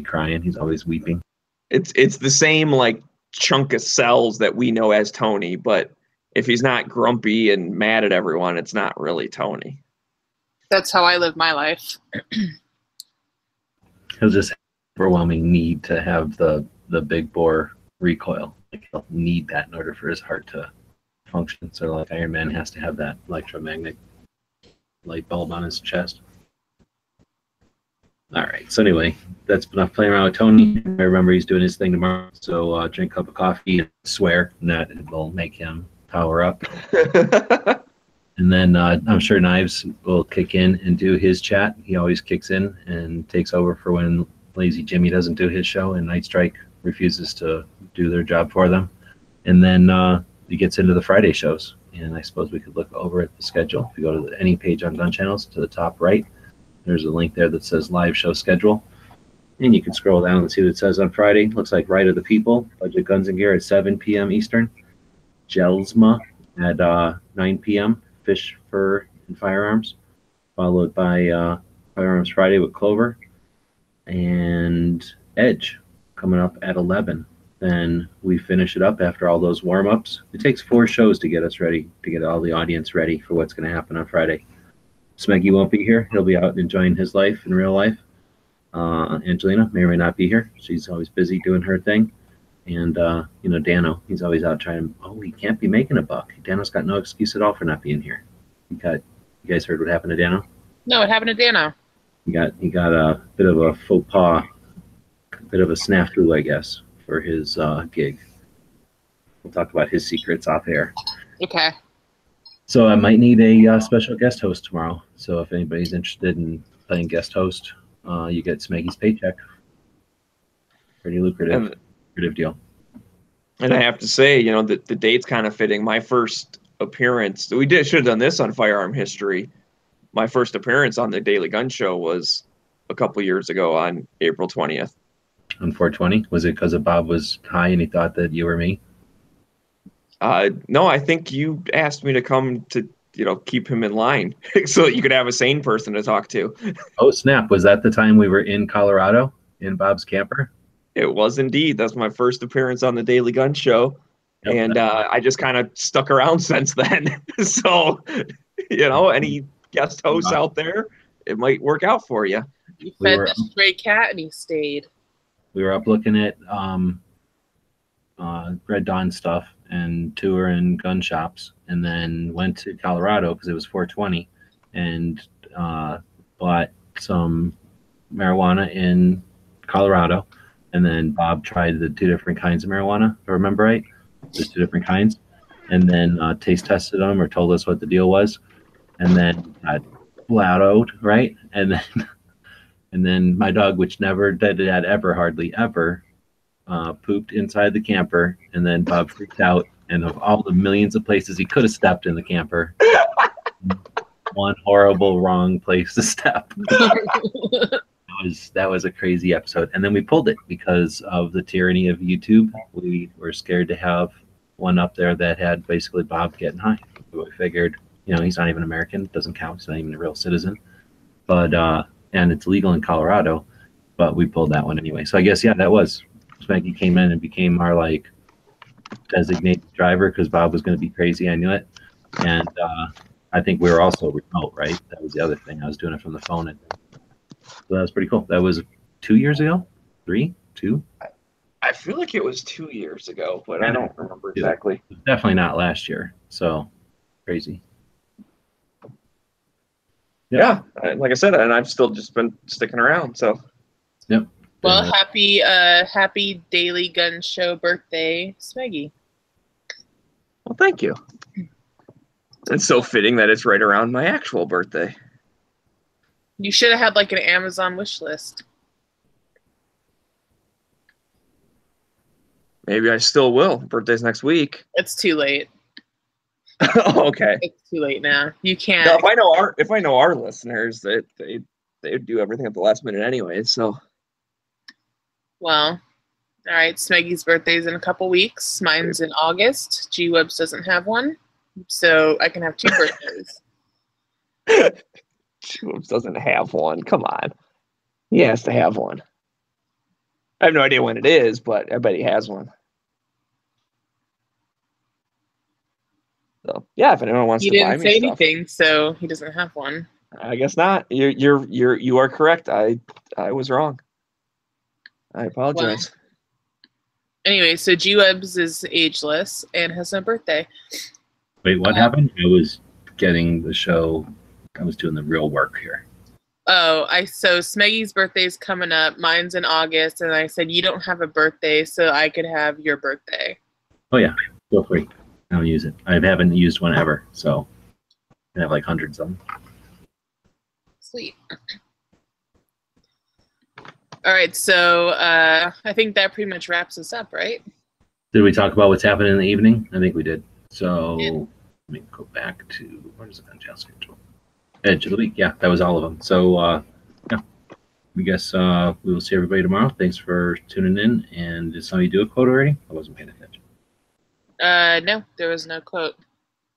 crying. He's always weeping.
It's the same like chunk of cells that we know as Tony, but if he's not grumpy and mad at everyone, it's not really Tony.
That's how I live my life.
He'll just have overwhelming need to have the big bore recoil. Like he'll need that in order for his heart to function. So like Iron Man has to have that electromagnetic light bulb on his chest. All right. So anyway, that's enough playing around with Tony. I remember he's doing his thing tomorrow. So drink a cup of coffee and swear, and that will make him power up. And then I'm sure Knives will kick in and do his chat. He always kicks in and takes over for when Lazy Jimmy doesn't do his show and Night Strike refuses to do their job for them. And then he gets into the Friday shows. And I suppose we could look over at the schedule. If you go to any page on Gun Channels, to the top right, there's a link there that says live show schedule. And you can scroll down and see what it says on Friday. Looks like Right of the People, Budget Guns and Gear at 7 p.m. Eastern. Gelsma at 9 p.m. Fish, Fur, and Firearms, followed by Firearms Friday with Clover. And Edge coming up at 11. Then we finish it up after all those warm-ups. It takes 4 shows to get us ready, to get all the audience ready for what's going to happen on Friday. Smeggy won't be here. He'll be out enjoying his life in real life. Angelina may or may not be here. She's always busy doing her thing. And, you know, Dano, he's always out trying, he can't be making a buck. Dano's got no excuse at all for not being here. You guys heard what happened to Dano?
No, what happened to Dano?
He got a bit of a faux pas, a bit of a snafu, I guess, for his gig. We'll talk about his secrets off air.
Okay.
So I might need a special guest host tomorrow. So if anybody's interested in playing guest host, you get Smeggy's paycheck. Pretty lucrative deal.
And I have to say, you know, the date's kind of fitting. My first appearance, should have done this on Firearm History. My first appearance on the Daily Gun Show was a couple years ago on April 20th.
On 420? Was it because Bob was high and he thought that you were me?
No, I think you asked me to come to, you know, keep him in line so that you could have a sane person to talk to.
Oh, snap. Was that the time we were in Colorado in Bob's camper?
It was indeed. That's my first appearance on the Daily Gun Show. Yep. And I just kind of stuck around since then. So, you know, any guest hosts out there, it might work out for you.
You fed the stray cat and he stayed.
We were up looking at Red Dawn stuff and touring gun shops, and then went to Colorado because it was 420 and bought some marijuana in Colorado. And then Bob tried the 2 different kinds of marijuana, if I remember right. There's 2 different kinds. And then taste tested them or told us what the deal was. And then got flat out, right? And then my dog, which never did that ever, hardly ever, pooped inside the camper. And then Bob freaked out. And of all the millions of places he could have stepped in the camper, one horrible wrong place to step. That was a crazy episode. And then we pulled it because of the tyranny of YouTube. We were scared to have one up there that had basically Bob getting high. We figured, you know, he's not even American, doesn't count, he's not even a real citizen. But and it's legal in Colorado, but we pulled that one anyway. So I guess that was Smeggy came in and became our like designated driver because Bob was going to be crazy. I knew it. And I think we were also remote, right? That was the other thing. I was doing it from the phone. So that was pretty cool. That was 2 years ago? 3? 2?
I feel like it was 2 years ago, but I don't remember exactly.
Definitely not last year. So crazy.
Yep. Yeah, like I said, and I've still just been sticking around. So.
Yep.
Well, happy Daily Gun Show birthday, Smeggy.
Well, thank you. It's so fitting that it's right around my actual birthday.
You should have had like an Amazon wish list.
Maybe I still will. Birthday's next week.
It's too late.
Okay.
It's too late now. You can't.
Now, if I know our listeners, that they do everything at the last minute anyway. So.
Well, all right. Smeggy's birthday's in a couple weeks. Mine's in August. G-Webs doesn't have one, so I can have 2 birthdays.
G-Webs doesn't have one. Come on, he has to have one. I have no idea when it is, but I bet he has one. So yeah, if anyone wants
He
to buy
didn't
me
say
stuff,
anything, so he doesn't have one.
I guess not. You are correct. I was wrong. I apologize.
Well, anyway, so G-Webs is ageless and has no birthday.
Wait, what happened? I was getting the show. I was doing the real work here.
Oh, so Smeggy's birthday's coming up. Mine's in August, and I said you don't have a birthday, so I could have your birthday.
Oh yeah, feel free. I'll use it. I haven't used one ever, so I have like hundreds of them.
Sweet. All right, so I think that pretty much wraps us up, right?
Did we talk about what's happening in the evening? I think we did. So
Yeah.
let me go back to where's the Gun Jail schedule? Edge of the week. Yeah, that was all of them. So yeah, I guess we will see everybody tomorrow. Thanks for tuning in. And did somebody do a quote already? I wasn't paying attention.
No, there was no quote.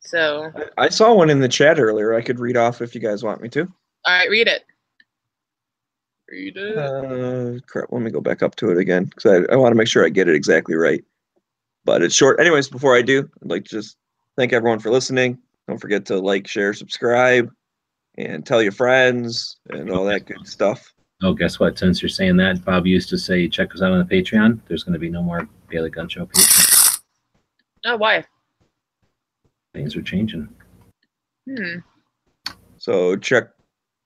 So
I saw one in the chat earlier. I could read off if you guys want me to.
all right, read it. Read it.
Crap, let me go back up to it again because I want to make sure I get it exactly right. But it's short. Anyways, before I do, I'd like to just thank everyone for listening. Don't forget to like, share, subscribe, and tell your friends and all that good stuff.
Oh, guess what? Since you're saying that, Bob used to say, check us out on the Patreon. There's going to be no more Daily Gun Show Patreon.
Oh, why?
Things are changing.
So check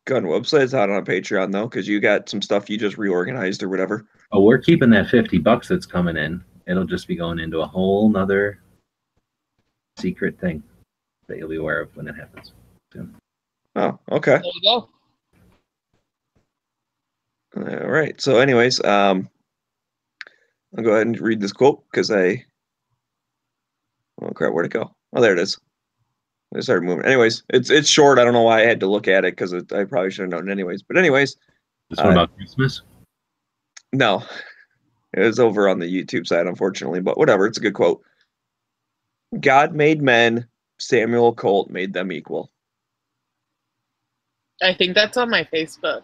Gun websites out on Patreon, though, because you got some stuff you just reorganized or whatever.
Oh, we're keeping that $50 that's coming in. It'll just be going into a whole nother secret thing that you'll be aware of when it happens soon.
Oh, okay.
There you go.
All right. So anyways, I'll go ahead and read this quote because oh crap, where'd it go? Oh, there it is. I started moving. Anyways, it's short. I don't know why I had to look at it because I probably should have known anyways. But anyways.
This one about Christmas?
No. It was over on the YouTube side, unfortunately, but whatever. It's a good quote. God made men, Samuel Colt made them equal.
I think that's on my Facebook.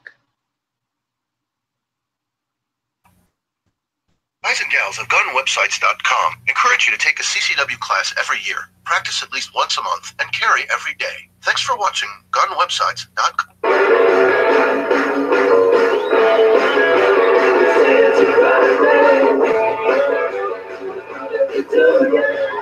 Guys and gals of gunwebsites.com encourage you to take a CCW class every year, practice at least once a month, and carry every day. Thanks for watching gunwebsites.com.